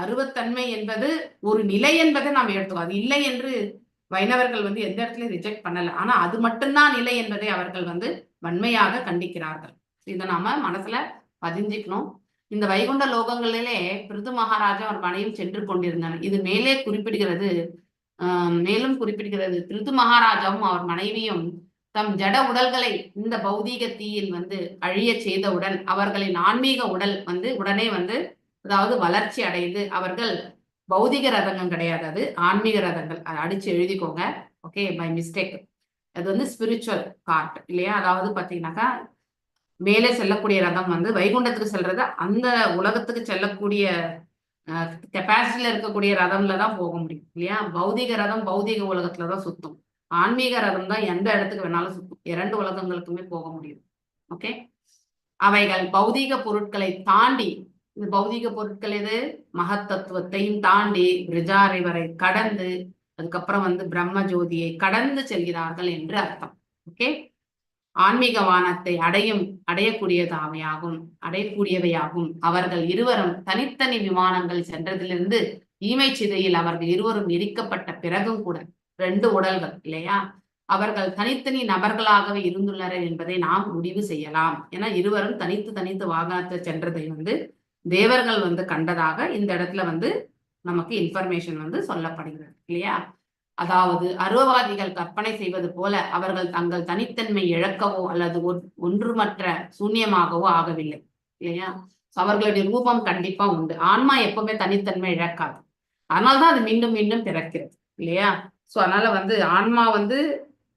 அருவத்தன்மை என்பது ஒரு நிலை என்பதை நாம் எடுத்துக்கோ. அது இல்லை என்று வைணவர்கள் எந்த இடத்துலயும் ரிஜெக்ட் பண்ணல. ஆனா அது மட்டும்தான் நிலை என்பதை அவர்கள் வன்மையாக கண்டிக்கிறார்கள். இதை நாம மனசுல பதிஞ்சுக்கணும். இந்த வைகுண்ட லோகங்களிலே பிருது மகாராஜா அவர் மனைவியும் சென்று கொண்டிருந்தனர். இது மேலே குறிப்பிடுகிறது. மேலும் குறிப்பிடுகிறது, பிருது மகாராஜாவும் அவர் மனைவியும் தம் ஜட உடல்களை இந்த பௌதீக தீயில் அழிய செய்தவுடன் அவர்களின் ஆன்மீக உடல் உடனே அதாவது வளர்ச்சி அடைந்து அவர்கள் பௌதிக ரதங்கள் கிடையாது, அது ஆன்மீக ரதங்கள். அதை அடிச்சு எழுதிக்கோங்க. Okay, by mistake. அது ஸ்பிரிச்சுவல் கார்ட் இல்லையா? அதாவது பாத்தீங்கன்னாக்கா மேலே செல்லக்கூடிய ரதம் வைகுண்டத்துக்கு செல்றது அந்த உலகத்துக்கு செல்லக்கூடிய கெப்பாசிட்டியில இருக்கக்கூடிய ரதம்ல தான் போக முடியும் இல்லையா? பௌதிக ரதம் பௌதிக உலகத்துலதான் சுத்தும். ஆன்மீக ரதம் தான் எந்த இடத்துக்கு வேணாலும் சுத்தும். 2 உலகங்களுக்குமே போக முடியும். ஓகே, அவைகள் பௌதீக பொருட்களை தாண்டி, இந்த பௌதீக பொருட்கள் எது? மகத்தத்துவத்தையும் தாண்டி பிரிஜாரை வரை கடந்து அதுக்கப்புறம் பிரம்ம ஜோதியை கடந்து செல்கிறார்கள் என்று அர்த்தம். ஓகே, ஆன்மீக வானத்தை அடையக்கூடியவையாகும். அவர்கள் இருவரும் தனித்தனி விமானங்கள் சென்றதிலிருந்து ஈமை சிதையில் அவர்கள் இருவரும் எரிக்கப்பட்ட பிறகும் கூட 2 உடல்கள் இல்லையா? அவர்கள் தனித்தனி நபர்களாகவே இருந்துள்ளனர் என்பதை நாம் முடிவு செய்யலாம். ஏன்னா இருவரும் தனித்து வாகனத்தை சென்றதை தேவர்கள் கண்டதாக இந்த இடத்துல நமக்கு இன்ஃபர்மேஷன் சொல்லப்படுகிறது இல்லையா? அதாவது அருவவாதிகள் கற்பனை செய்வது போல அவர்கள் தங்கள் தனித்தன்மை இழக்கவோ அல்லது ஒன்றுமற்ற சூன்யமாகவோ ஆகவில்லை இல்லையா? அவர்களுடைய ரூபம் கண்டிப்பா உண்டு. ஆன்மா எப்பவுமே தனித்தன்மை இழக்காது. அதனால்தான் அது மீண்டும் மீண்டும் பிறக்கிறது இல்லையா? ஸோ அதனால வந்து ஆன்மா வந்து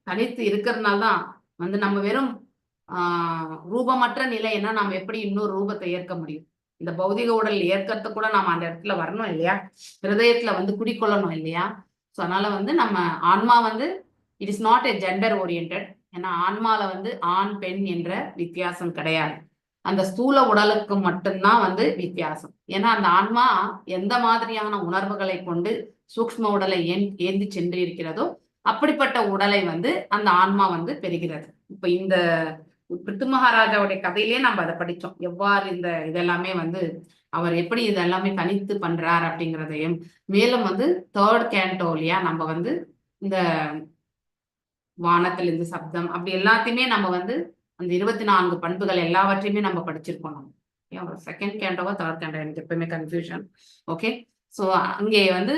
தனித்து இருக்கிறதுனால தான் வந்து நம்ம வெறும் ரூபமற்ற நிலைன்னா நம்ம எப்படி இன்னொரு ரூபத்தை ஏற்க முடியும்? இந்த பௌதிக உடல் ஏற்கிறது கூட நாம அந்த இடத்துல வரணும் இல்லையா? ஹிருதயத்துல வந்து குடிக்கொள்ளணும் இல்லையா? ஸோ அதனால வந்து நம்ம ஆன்மா வந்து it is not a gender orient. ஏன்னா ஆன்மால வந்து ஆண் பெண் என்ற வித்தியாசம் கிடையாது. அந்த ஸ்தூல உடலுக்கு மட்டும்தான் வந்து வித்தியாசம். ஏன்னா அந்த ஆன்மா எந்த மாதிரியான உணர்வுகளை கொண்டு சூக்ஷ்ம உடலை ஏந்தி சென்று இருக்கிறதோ அப்படிப்பட்ட உடலை வந்து அந்த ஆன்மா வந்து பெறுகிறது. இப்ப இந்த பிருத்து மகாராஜாவுடைய கதையிலே நம்ம அதை படிச்சோம். எவ்வாறு இந்த இதெல்லாமே வந்து அவர் எப்படி இதெல்லாமே தனித்து பண்றார் அப்படிங்கிறதையும், மேலும் வந்து 3rd கேண்டோ இல்லையா, நம்ம வந்து இந்த வானத்தில் இந்த சப்தம் அப்படி எல்லாத்தையுமே நம்ம வந்து அந்த 24 பண்புகள் எல்லாவற்றையுமே நம்ம படிச்சிருக்கோம். நம்ம 2nd கேண்டோவா 3rd கேண்டோ எனக்கு எப்பவுமே கன்ஃபியூஷன். ஓகே, ஸோ அங்கே வந்து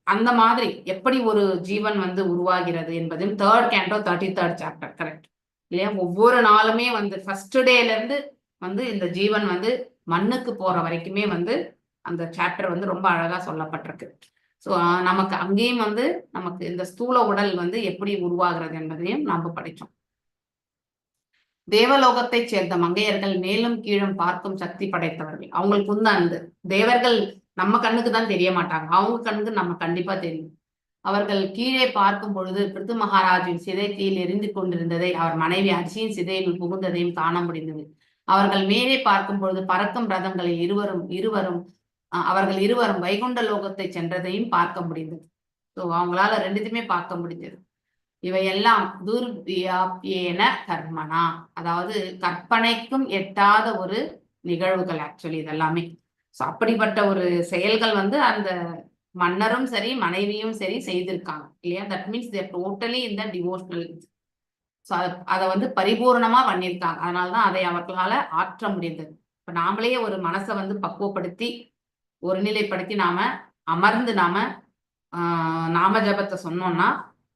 அந்த மாதிரி எப்படி ஒரு ஜீவன் வந்து உருவாகிறது என்பதையும் 3rd canto 33rd chapter correct இல்லையா? ஒவ்வொரு நாளுமே வந்து ஃபர்ஸ்ட் டேல இருந்து வந்து இந்த ஜீவன் வந்து மண்ணுக்கு போற வரைக்குமே வந்து அந்த சாப்டர் வந்து ரொம்ப அழகா சொல்லப்பட்டிருக்கு. ஸோ நமக்கு அங்கேயும் வந்து நமக்கு இந்த ஸ்தூல உடல் வந்து எப்படி உருவாகிறது என்பதையும் நாம படிச்சோம். தேவலோகத்தை சேர்ந்த மங்கையர்கள் மேலும் கீழும் பார்க்கும் சக்தி படைத்தவர்கள். அவங்களுக்கு வந்து அந்த தேவர்கள் நம்ம கண்ணுக்கு தான் தெரிய மாட்டாங்க, அவங்க கண்ணுக்கு நம்ம கண்டிப்பா தெரியும். அவர்கள் கீழே பார்க்கும் பொழுது பிருத்து மகாராஜின் சிதை கீழ் எரிந்து கொண்டிருந்ததை, அவர் மனைவி அரிசியின் சிதையில் புகுந்ததையும் காண முடிந்தது. அவர்கள் மேலே பார்க்கும் பொழுது பறக்கும் ரதங்களில் அவர்கள் இருவரும் வைகுண்ட லோகத்தை சென்றதையும் பார்க்க முடிந்தது. ஸோ அவங்களால ரெண்டுத்தையுமே பார்க்க முடிஞ்சது. இவையெல்லாம் துர்வியாபியேன கர்மனா, அதாவது கற்பனைக்கும் எட்டாத ஒரு நிகழ்வுகள் ஆக்சுவலி இதெல்லாமே. ஸோ அப்படிப்பட்ட ஒரு செயல்கள் வந்து அந்த மன்னரும் சரி மனைவியும் சரி செய்திருக்காங்க இல்லையா? தட் மீன்ஸ் தேர் டோட்டலி இந்த டிவோஷனல். ஸோ அதை வந்து பரிபூர்ணமா பண்ணியிருக்காங்க. அதனாலதான் அதை அவர்களால ஆற்ற முடிந்தது. இப்ப நாமளே ஒரு மனசை வந்து பக்குவப்படுத்தி ஒருநிலைப்படுத்தி நாம அமர்ந்து நாம நாம ஜபத்தை சொன்னோம்னா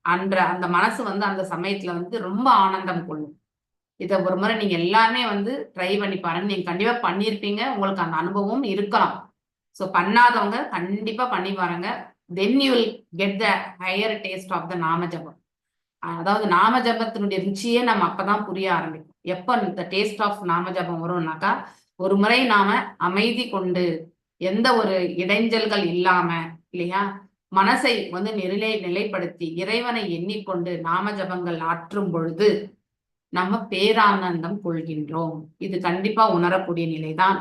அந்த மனசு வந்து அந்த சமயத்துல வந்து ரொம்ப ஆனந்தம் கொள்ளும். இதை ஒரு முறை நீங்க எல்லாமே வந்து ட்ரை பண்ணி பாருங்க. நீங்க கண்டிப்பா பண்ணியிருப்பீங்க, உங்களுக்கு அந்த அனுபவம் இருக்கலாம். ஸோ பண்ணாதவங்க கண்டிப்பா பண்ணி பாருங்க. Then you will get the higher taste of the நாம ஜபம். அதாவது நாம ஜபத்தினுடைய ருச்சியே நம்ம அப்பதான் புரிய ஆரம்பிக்கும். எப்ப இந்த டேஸ்ட் ஆஃப் நாம ஜபம் வரும்னாக்கா, ஒரு முறை நாம அமைதி கொண்டு எந்த ஒரு இடைஞ்சல்கள் இல்லாம இல்லையா, மனசை வந்து நிலைப்படுத்தி இறைவனை எண்ணிக்கொண்டு நாம ஜபங்கள் ஆற்றும் பொழுது நம்ம பேரானந்தம் கொள்கின்றோம். இது கண்டிப்பா உணரக்கூடிய நிலைதான்.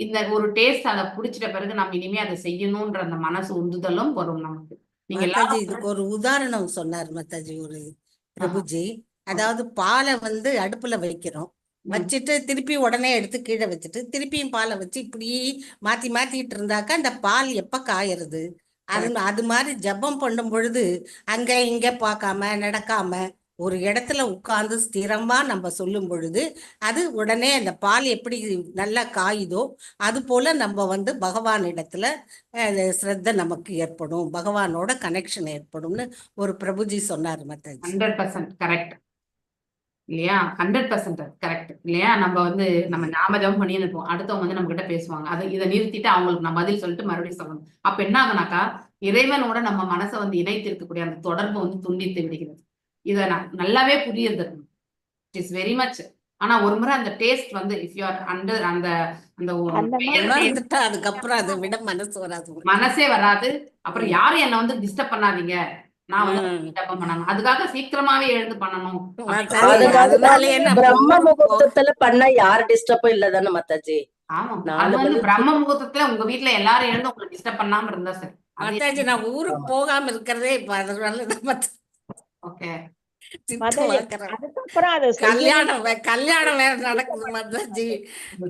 இந்த ஒரு டேஸ்ட் அதை புடிச்சிட்ட பிறகு நம்ம இனிமே அதை செய்யணும்ன்ற அந்த மனசு உந்துதலும் வரும் நமக்கு. நீங்க எல்லாரும் இதுக்கு ஒரு உதாரணம் சொன்னார் மாதாஜி ஒரு பிரபுஜி. அதாவது பாலை வந்து அடுப்புல வைக்கிறோம், வச்சுட்டு திருப்பி உடனே எடுத்து கீழே வச்சுட்டு திருப்பியும் பாலை வச்சு இப்படி மாத்திட்டு இருந்தாக்கா அந்த பால் எப்ப காயறது? அது மாதிரி ஜபம் பண்ணும் பொழுது அங்க இங்க பார்க்காம நடக்காம ஒரு இடத்துல உட்கார்ந்து ஸ்திரமா நம்ம சொல்லும் பொழுது அது உடனே அந்த பால் எப்படி நல்லா காயுதோ அது போல நம்ம வந்து பகவான் இடத்துல ஸ்ரத்த நமக்கு ஏற்படும், பகவானோட கனெக்ஷன் ஏற்படும்னு ஒரு பிரபுஜி சொன்னார் மாதாஜி. 100% கரெக்ட் இல்லையா? 100% கரெக்ட் இல்லையா? நம்ம வந்து நம்ம ஞாபகம் பண்ணி இருப்போம், அடுத்தவங்க வந்து நம்ம கிட்ட பேசுவாங்க, இதை நிறுத்திட்டு அவங்களுக்கு நான் பதில் சொல்லிட்டு மறுபடியும் சொல்லணும். அப்ப என்ன ஆகுனாக்கா இறைவனோட நம்ம மனசை வந்து இணைத்து இருக்கக்கூடிய அந்த தொடர்பு வந்து துண்டித்து விடுகிறது. இதை நல்லாவே புரியுது, இட் இஸ் வெரி மச். ஆனா ஒரு முறை அந்த டேஸ்ட் வந்து இஃப் யூ ஆர் அண்டர் அந்த அதுக்கப்புறம் அதை விட மனசே வராது. அப்புறம் யாரும் என்ன வந்து டிஸ்டர்ப் பண்ணாதீங்க, நான் வந்து ஜபம் பண்ணணும், அதுக்காக சீக்கிரமாவே எழுந்து பண்ணணும். பிரம்ம முகூர்த்தத்துல பண்ண யாரு டிஸ்டர்பும் இல்லதானே மாதாஜி? ஆமா, அது வந்து பிரம்ம முகூர்த்தத்துல உங்க வீட்டுல எல்லாரும் எழுந்து உங்களுக்கு டிஸ்டர்ப் பண்ணாம இருந்தா சரி. மாதாஜி நான் ஊருக்கு போகாம இருக்கிறதே இப்ப அதனால ஓகே. கல்யாணம் வேற நடக்குது மாதாஜி.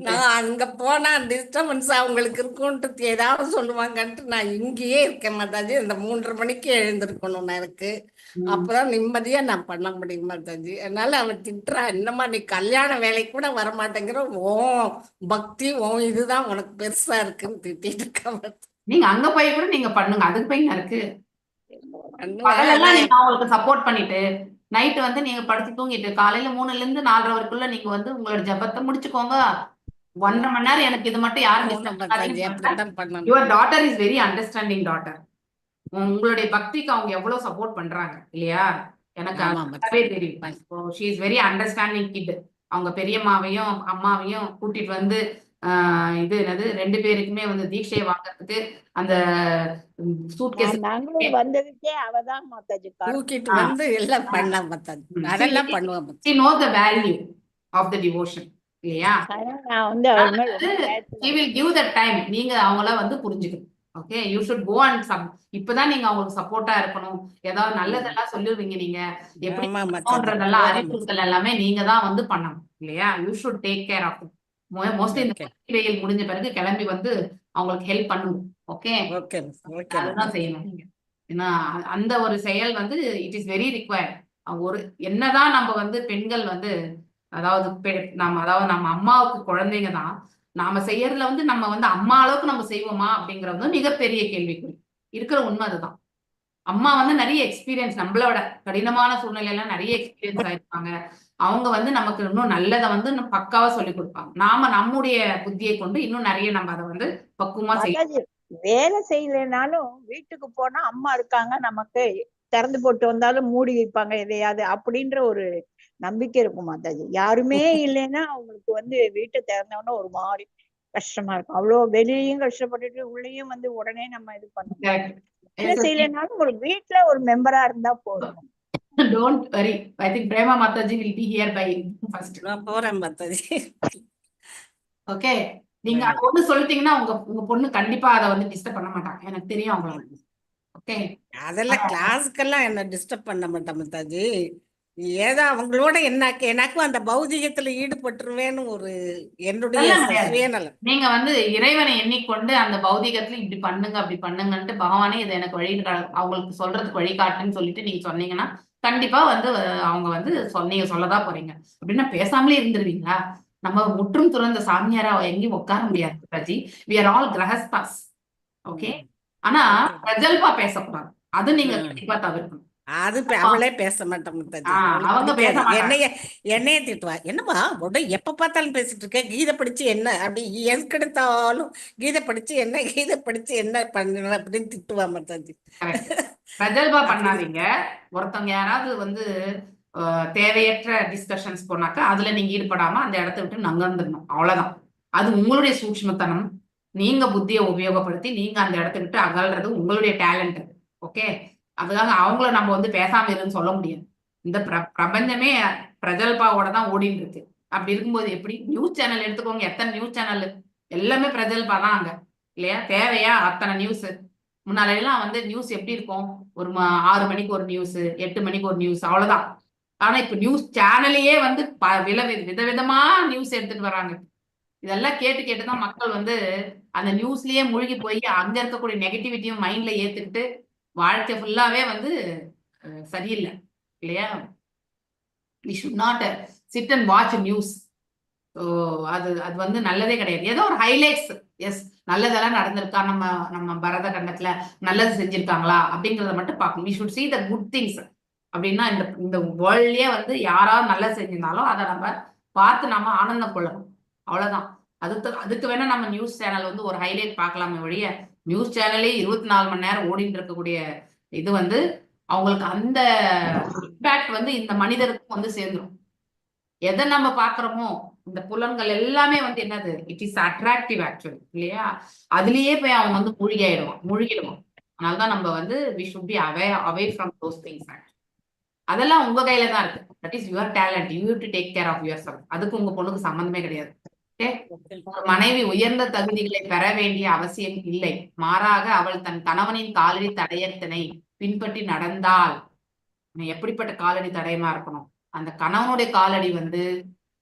நான் அங்க போனா டிஸ்டர்பன்ஸ் அவங்களுக்கு இருக்கும்ட்டு ஏதாவது சொல்லுவாங்கன்ட்டு நான் இங்கேயே இருக்கேன் மாதாஜி. இந்த 3:30 மணிக்கு எழுந்திருக்கணும் எனக்கு, அப்பதான் நிம்மதியா நான் பண்ண முடியும் மாதாஜி. அதனால அவன் திட்டுறா, என்னமா நீ கல்யாண வேலைக்கு கூட வரமாட்டேங்கிற, ஓ பக்தி ஓ இதுதான் உனக்கு பெருசா இருக்குன்னு திட்டிட்டு இருக்க. நீங்க அங்க போய் கூட நீங்க பண்ணுங்க, அதுக்கு போய் இருக்கு. பகலெல்லாம் நீங்க அவங்களுக்கு சப்போர்ட் பண்ணிட்டு நைட்டு வந்து நீங்க படுத்து தூங்கிட்டு காலையில 3ல இருந்து 4:30 வரைக்குள்ள நீங்க வந்து உங்களோட ஜபத்தை முடிச்சுக்கோங்க. 1.5 மணி நேரம் எனக்கு இது மட்டும் யாரும் டிஸ்டர்ப் பண்ணாதீங்க. Your daughter is very understanding daughter. உங்களுடைய பக்திக்கு அவங்க எவ்வளவு சப்போர்ட் பண்றாங்க இல்லையா? எனக்கு ஆமா நல்லாவே தெரியும். She is very understanding kid. அவங்க பெரியம்மாவையும் அம்மாவையும் கூட்டிட்டு வந்து இது என்னது 2 பேருக்குமே வந்து தீட்சையை வாங்கறதுக்கு அந்த சூட்கேஸ் நாங்களும் வந்ததுக்கே அவதான் மாதாஜி தூக்கிட்டு வந்து எல்லாம் பண்ணலாம் மாதாஜி. அதெல்லாம் பண்ணுவோம் she know the value of the devotion இல்லையா? நான் வந்து அவர் மேல ரொம்ப she will give the time. நீங்க அவங்கள வந்து புரிஞ்சுக்கணும். Okay, you should go and இப்பதான் நீங்க அவங்களுக்கு சப்போர்ட்டா இருக்கணும். ஏதாவது நல்லதெல்லாம் சொல்லுவீங்க நீங்க எப்படின்றதெல்லாம் அறிவுறுத்தல் எல்லாமே நீங்க தான் வந்து பண்ணணும் இல்லையா? You should take care of mostly இந்த வெயில் முடிஞ்ச பிறகு கிளம்பி வந்து அவங்களுக்கு ஹெல்ப் பண்ணணும். ஓகே, அதுதான் செய்யணும் நீங்க. ஏன்னா அந்த ஒரு செயல் வந்து இட் இஸ் வெரி ரிக்வயர்ட். ஒரு என்னதான் நம்ம வந்து பெண்கள் வந்து அதாவது நம்ம அம்மாவுக்கு குழந்தைங்க தான், நாம செய்யறதுல வந்து நம்ம வந்து அம்மா அளவுக்கு நம்ம செய்வோமா அப்படிங்கறது மிகப்பெரிய கேள்விக்குறி. இருக்கிற உண்மை அதுதான். அம்மா வந்து நிறைய எக்ஸ்பீரியன்ஸ், நம்மளோட கடினமான சூழ்நிலையெல்லாம் நிறைய எக்ஸ்பீரியன்ஸ் ஆயிருப்பாங்க. அவங்க வந்து நமக்கு இன்னும் நல்லதை வந்து பக்காவா சொல்லி கொடுப்பாங்க. நாம நம்முடைய புத்தியை கொண்டு இன்னும் நிறைய நம்ம அதை வந்து பக்குவமா செய்யணும். வேலை செய்யலைனாலும் வீட்டுக்கு போனா அம்மா இருக்காங்க, நமக்கு திறந்து போட்டு வந்தாலும் மூடி வைப்பாங்க எதையாவது அப்படின்ற ஒரு நம்பிக்கை இருக்கும் மாதாஜி. யாருமே இல்லைன்னா அவங்களுக்கு வந்து வீட்டை திறந்தோன்னா ஒரு மாதிரி கஷ்டமா இருக்கும். அவ்வளவு வெளியையும் கஷ்டப்பட்டுட்டு உள்ளேயும் வந்து உடனே நம்ம இது பண்ணணும். வேலை செய்யலைனாலும் ஒரு வீட்டுல ஒரு மெம்பரா இருந்தா போதும். Don't worry. I think Prema Mataji will be here by first. நான் போறேன் மாதாஜி. ஓகே, நீங்க ஒண்ணு சொல்லிட்டீங்கன்னா உங்க பொண்ணு கண்டிப்பா அதை வந்து டிஸ்டர்ப் பண்ண மாட்டாங்க. எனக்கு தெரியும் அவங்கள. ஓகே, அதெல்லாம் கிளாஸ்க்கெல்லாம் என்ன டிஸ்டர்ப் பண்ண மாட்டேன் மாதாஜி. ஏதோ அவங்களோட எனக்கும் அந்த பௌதிகத்துல ஈடுபட்டுருவேன்னு ஒரு என்னுடைய சுயநலம். நீங்க வந்து இறைவனை எண்ணிக்கொண்டு அந்த பௌதிகத்துல இப்படி பண்ணுங்க அப்படி பண்ணுங்கன்ட்டு பகவானே இதை எனக்கு வழி அவங்களுக்கு சொல்றதுக்கு வழிகாட்டுன்னு சொல்லிட்டு நீங்க சொன்னீங்கன்னா கண்டிப்பா வந்து அவங்க வந்து நீங்க சொல்லதான் போறீங்க. அப்படின்னா பேசாமலே இருந்துருவீங்களா? நம்ம முற்றும் துறந்த சாமியாரா எங்கேயும் உட்கார முடியாது ராஜி. வி ஆர் ஆல் கிரகஸ்தாஸ். ஓகே, ஆனா பிரஜல்பா பேசக்கூடாது. அது நீங்க கண்டிப்பா தவிர்க்கணும். அது அவளே பேச மாட்டேன். என்னைய திட்டுவா. என்னப்பா உடனே எப்ப பார்த்தாலும் பேசிட்டு இருக்க, கீதை படிச்சு என்ன அப்படி எதுக்கு எடுத்தாலும் கீதை படிச்சு என்ன பண்ண அப்படின்னு திட்டுவா மாதாஜி. பிரஜல்பா பண்ணாதீங்க. ஒருத்தவங்க யாராவது வந்து தேவையற்ற டிஸ்கஷன்ஸ் போனாக்கா அதுல நீங்க ஈடுபடாம அந்த இடத்த விட்டு நகர்ந்துடணும். அவ்வளவுதான். அது உங்களுடைய சூக்ஷ்மத்தனம். நீங்க புத்தியை உபயோகப்படுத்தி நீங்க அந்த இடத்த விட்டு அகல்றது உங்களுடைய டேலண்ட். ஓகே, அதுக்காக அவங்கள நம்ம வந்து பேசாம இருன்னு சொல்ல முடியாது. இந்த பிரபஞ்சமே பிரஜல்பாவோட தான் ஓடிட்டு இருக்கு. அப்படி இருக்கும்போது எப்படி? நியூஸ் சேனல் எடுத்துக்கோங்க, எத்தனை நியூஸ் சேனல் எல்லாமே பிரஜல்பா தான் அங்க இல்லையா? தேவையா அத்தனை நியூஸ்? முன்னாலெல்லாம் வந்து நியூஸ் எப்படி இருக்கும்? ஒரு 6 மணிக்கு ஒரு நியூஸ், 8 மணிக்கு ஒரு நியூஸ், அவ்வளவுதான். ஆனா இப்ப நியூஸ் சேனலையே வந்து விதவிதமா நியூஸ் எடுத்துட்டு வராங்க. இதெல்லாம் கேட்டுதான் மக்கள் வந்து அந்த நியூஸ்லயே மூழ்கி போய் அங்க இருக்கக்கூடிய நெகட்டிவிட்டியும் மைண்ட்ல ஏத்துக்கிட்டு வாழ்க்கை ஃபுல்லாவே வந்து சரியில்லை இல்லையா? we should not sit and watch news. அது வந்து நல்லதே கிடையாது. ஏதோ ஒரு ஹைலைட்ஸ், எஸ் நல்லதெல்லாம் நடந்திருக்கா, நம்ம பரத கண்டத்துல நல்லது செஞ்சிருக்காங்களா அப்படிங்கறத மட்டும் பார்க்கணும். we should see the good things. அப்படின்னா இந்த வேர்ல்ட்லயே வந்து யாராவது நல்லது செஞ்சிருந்தாலும் அதை நம்ம பார்த்து நம்ம ஆனந்தம் கொள்ளணும். அவ்வளவுதான். அதுக்கு வேணா நம்ம நியூஸ் சேனல் வந்து ஒரு ஹைலைட் பார்க்கலாமே ஒழிய நியூஸ் சேனலே 24 மணி நேரம் ஓடிட்டு இருக்கக்கூடிய இது வந்து அவங்களுக்கு அந்த இம்பாக்ட் வந்து இந்த மனிதருக்கும் வந்து சேர்ந்துடும். எதை நம்ம பாக்குறோமோ இந்த புலன்கள் எல்லாமே வந்து என்னது, இட் இஸ் அட்ராக்டிவ் ஆக்சுவலி இல்லையா? அதுலயே போய் அவங்க வந்து மூழ்கிடுவான். அதனாலதான் நம்ம வந்து we should be away from those things. அதெல்லாம் உங்க கையில தான் இருக்கு. That is your talent. You have to take care of yourself. அதுக்கு உங்க பொண்ணுக்கு சம்பந்தமே கிடையாது. மனைவி உயர்ந்த தகுதிகளை பெற வேண்டிய அவசியம் இல்லை. மாறாக அவள் தன் கணவனின் காலடி தடயத்தினை பின்பற்றி நடந்தால் எப்படிப்பட்ட காலடி தடயமா இருக்கணும்? அந்த கணவனுடைய காலடி வந்து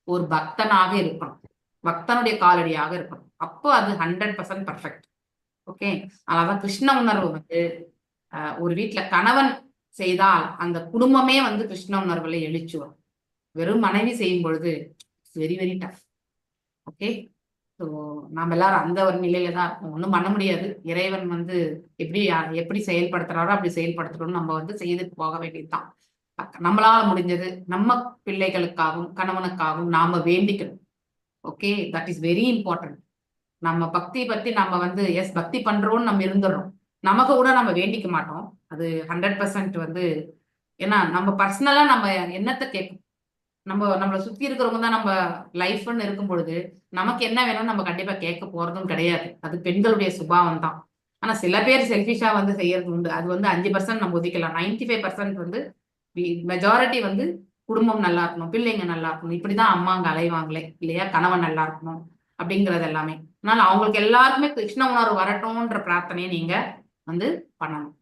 ஒரு பக்தனாக இருக்கணும், பக்தனுடைய காலடியாக இருக்கணும். அப்போ அது 100% பர்ஃபெக்ட். ஓகே, அதான் கிருஷ்ண உணர்வு வந்து ஒரு வீட்டுல கணவன் செய்தால் அந்த குடும்பமே வந்து கிருஷ்ண உணர்வுல எழுச்சி வரும். வெறும் மனைவி செய்யும் பொழுது very very tough. Okay, so நாம எல்லாரும் அந்த ஒரு நிலையில தான் இருக்கோம். ஒன்றும் பண்ண முடியாது. இறைவன் வந்து எப்படி செயல்படுத்துறாரோ அப்படி செயல்படுத்துறோம்னு நம்ம வந்து செய்துட்டு போக வேண்டியதுதான். நம்மளால முடிஞ்சது நம்ம பிள்ளைகளுக்காகவும் கணவனுக்காகவும் நாம வேண்டிக்கணும். Okay, that is very important. நம்ம பக்தி பத்தி நம்ம வந்து எஸ் பக்தி பண்றோம்னு நம்ம இருந்துடுறோம். நமக்கு கூட நம்ம வேண்டிக்க மாட்டோம். அது 100% வந்து ஏன்னா நம்ம பர்சனலா நம்ம என்னத்தை கேட்கும், நம்மளை சுத்தி இருக்கிறவங்க தான் நம்ம லைஃப்னு இருக்கும் பொழுது நமக்கு என்ன வேணும்னு நம்ம கண்டிப்பா கேட்க போறதும் கிடையாது. அது பெண்களுடைய சுபாவம் தான். ஆனா சில பேர் செல்ஃபிஷா வந்து செய்யறது உண்டு. அது வந்து 5% நம்ம ஒதுக்கலாம். 95% வந்து மெஜாரிட்டி வந்து குடும்பம் நல்லா இருக்கணும், பிள்ளைங்க நல்லா இருக்கணும், இப்படிதான் அம்மா அங்க அலைவாங்களே இல்லையா, கணவன் நல்லா இருக்கணும் அப்படிங்கிறது எல்லாமே. அதனால அவங்களுக்கு எல்லாருக்குமே கிருஷ்ண உணர்வு வரட்டும்ன்ற பிரார்த்தனையை நீங்க வந்து பண்ணணும்.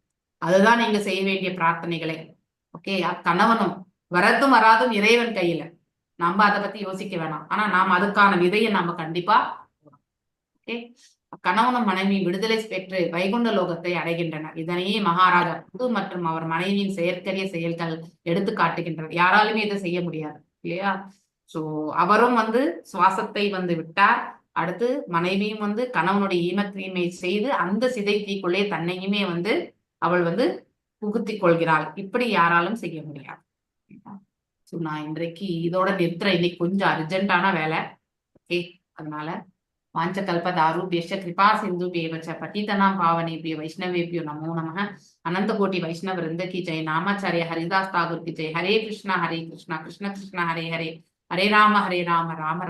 அதுதான் நீங்க செய்ய வேண்டிய பிரார்த்தனைகளே. ஓகே, கணவனும் வரதும் வராதும் இறைவன் கையில, நம்ம அதை பத்தி யோசிக்க வேணாம். ஆனா நாம அதுக்கான விதையை நாம கண்டிப்பா ஓகே. கணவனும் மனைவி விடுதலை பெற்று வைகுண்ட லோகத்தை அடைகின்றனர். இதனையே மகாராஜா புது மற்றும் அவர் மனைவியின் செயற்கரிய செயல்கள் எடுத்து காட்டுகின்றனர். யாராலுமே இதை செய்ய முடியாது இல்லையா. சோ அவரும் வந்து சுவாசத்தை வந்து விட்டார். அடுத்து மனைவியும் வந்து கணவனுடைய ஈமத்தீமை செய்து அந்த சிதை தீக்குள்ளே தன்னையுமே வந்து அவள் வந்து புகுத்தி கொள்கிறாள். இப்படி யாராலும் செய்ய முடியாது. சோ நான் இன்றைக்கு இதோட நிறுத்துறேன். இன்னைக்கு கொஞ்சம் அர்ஜென்டான வேலை. ஓகே, அதனால वाञ्छकल्पतारुभ्यश्च कृपा सिन्धुभ्येव च पतितनां पावनेभ्यो वैष्णवेभ्यो नमो नमः। अनंत कोटि वैष्णव वृंद की जय। नामाचार्य हरिदास ठाकुर की जय। हरे कृष्णा कृष्ण कृष्ण हरे हरे, हरे राम राम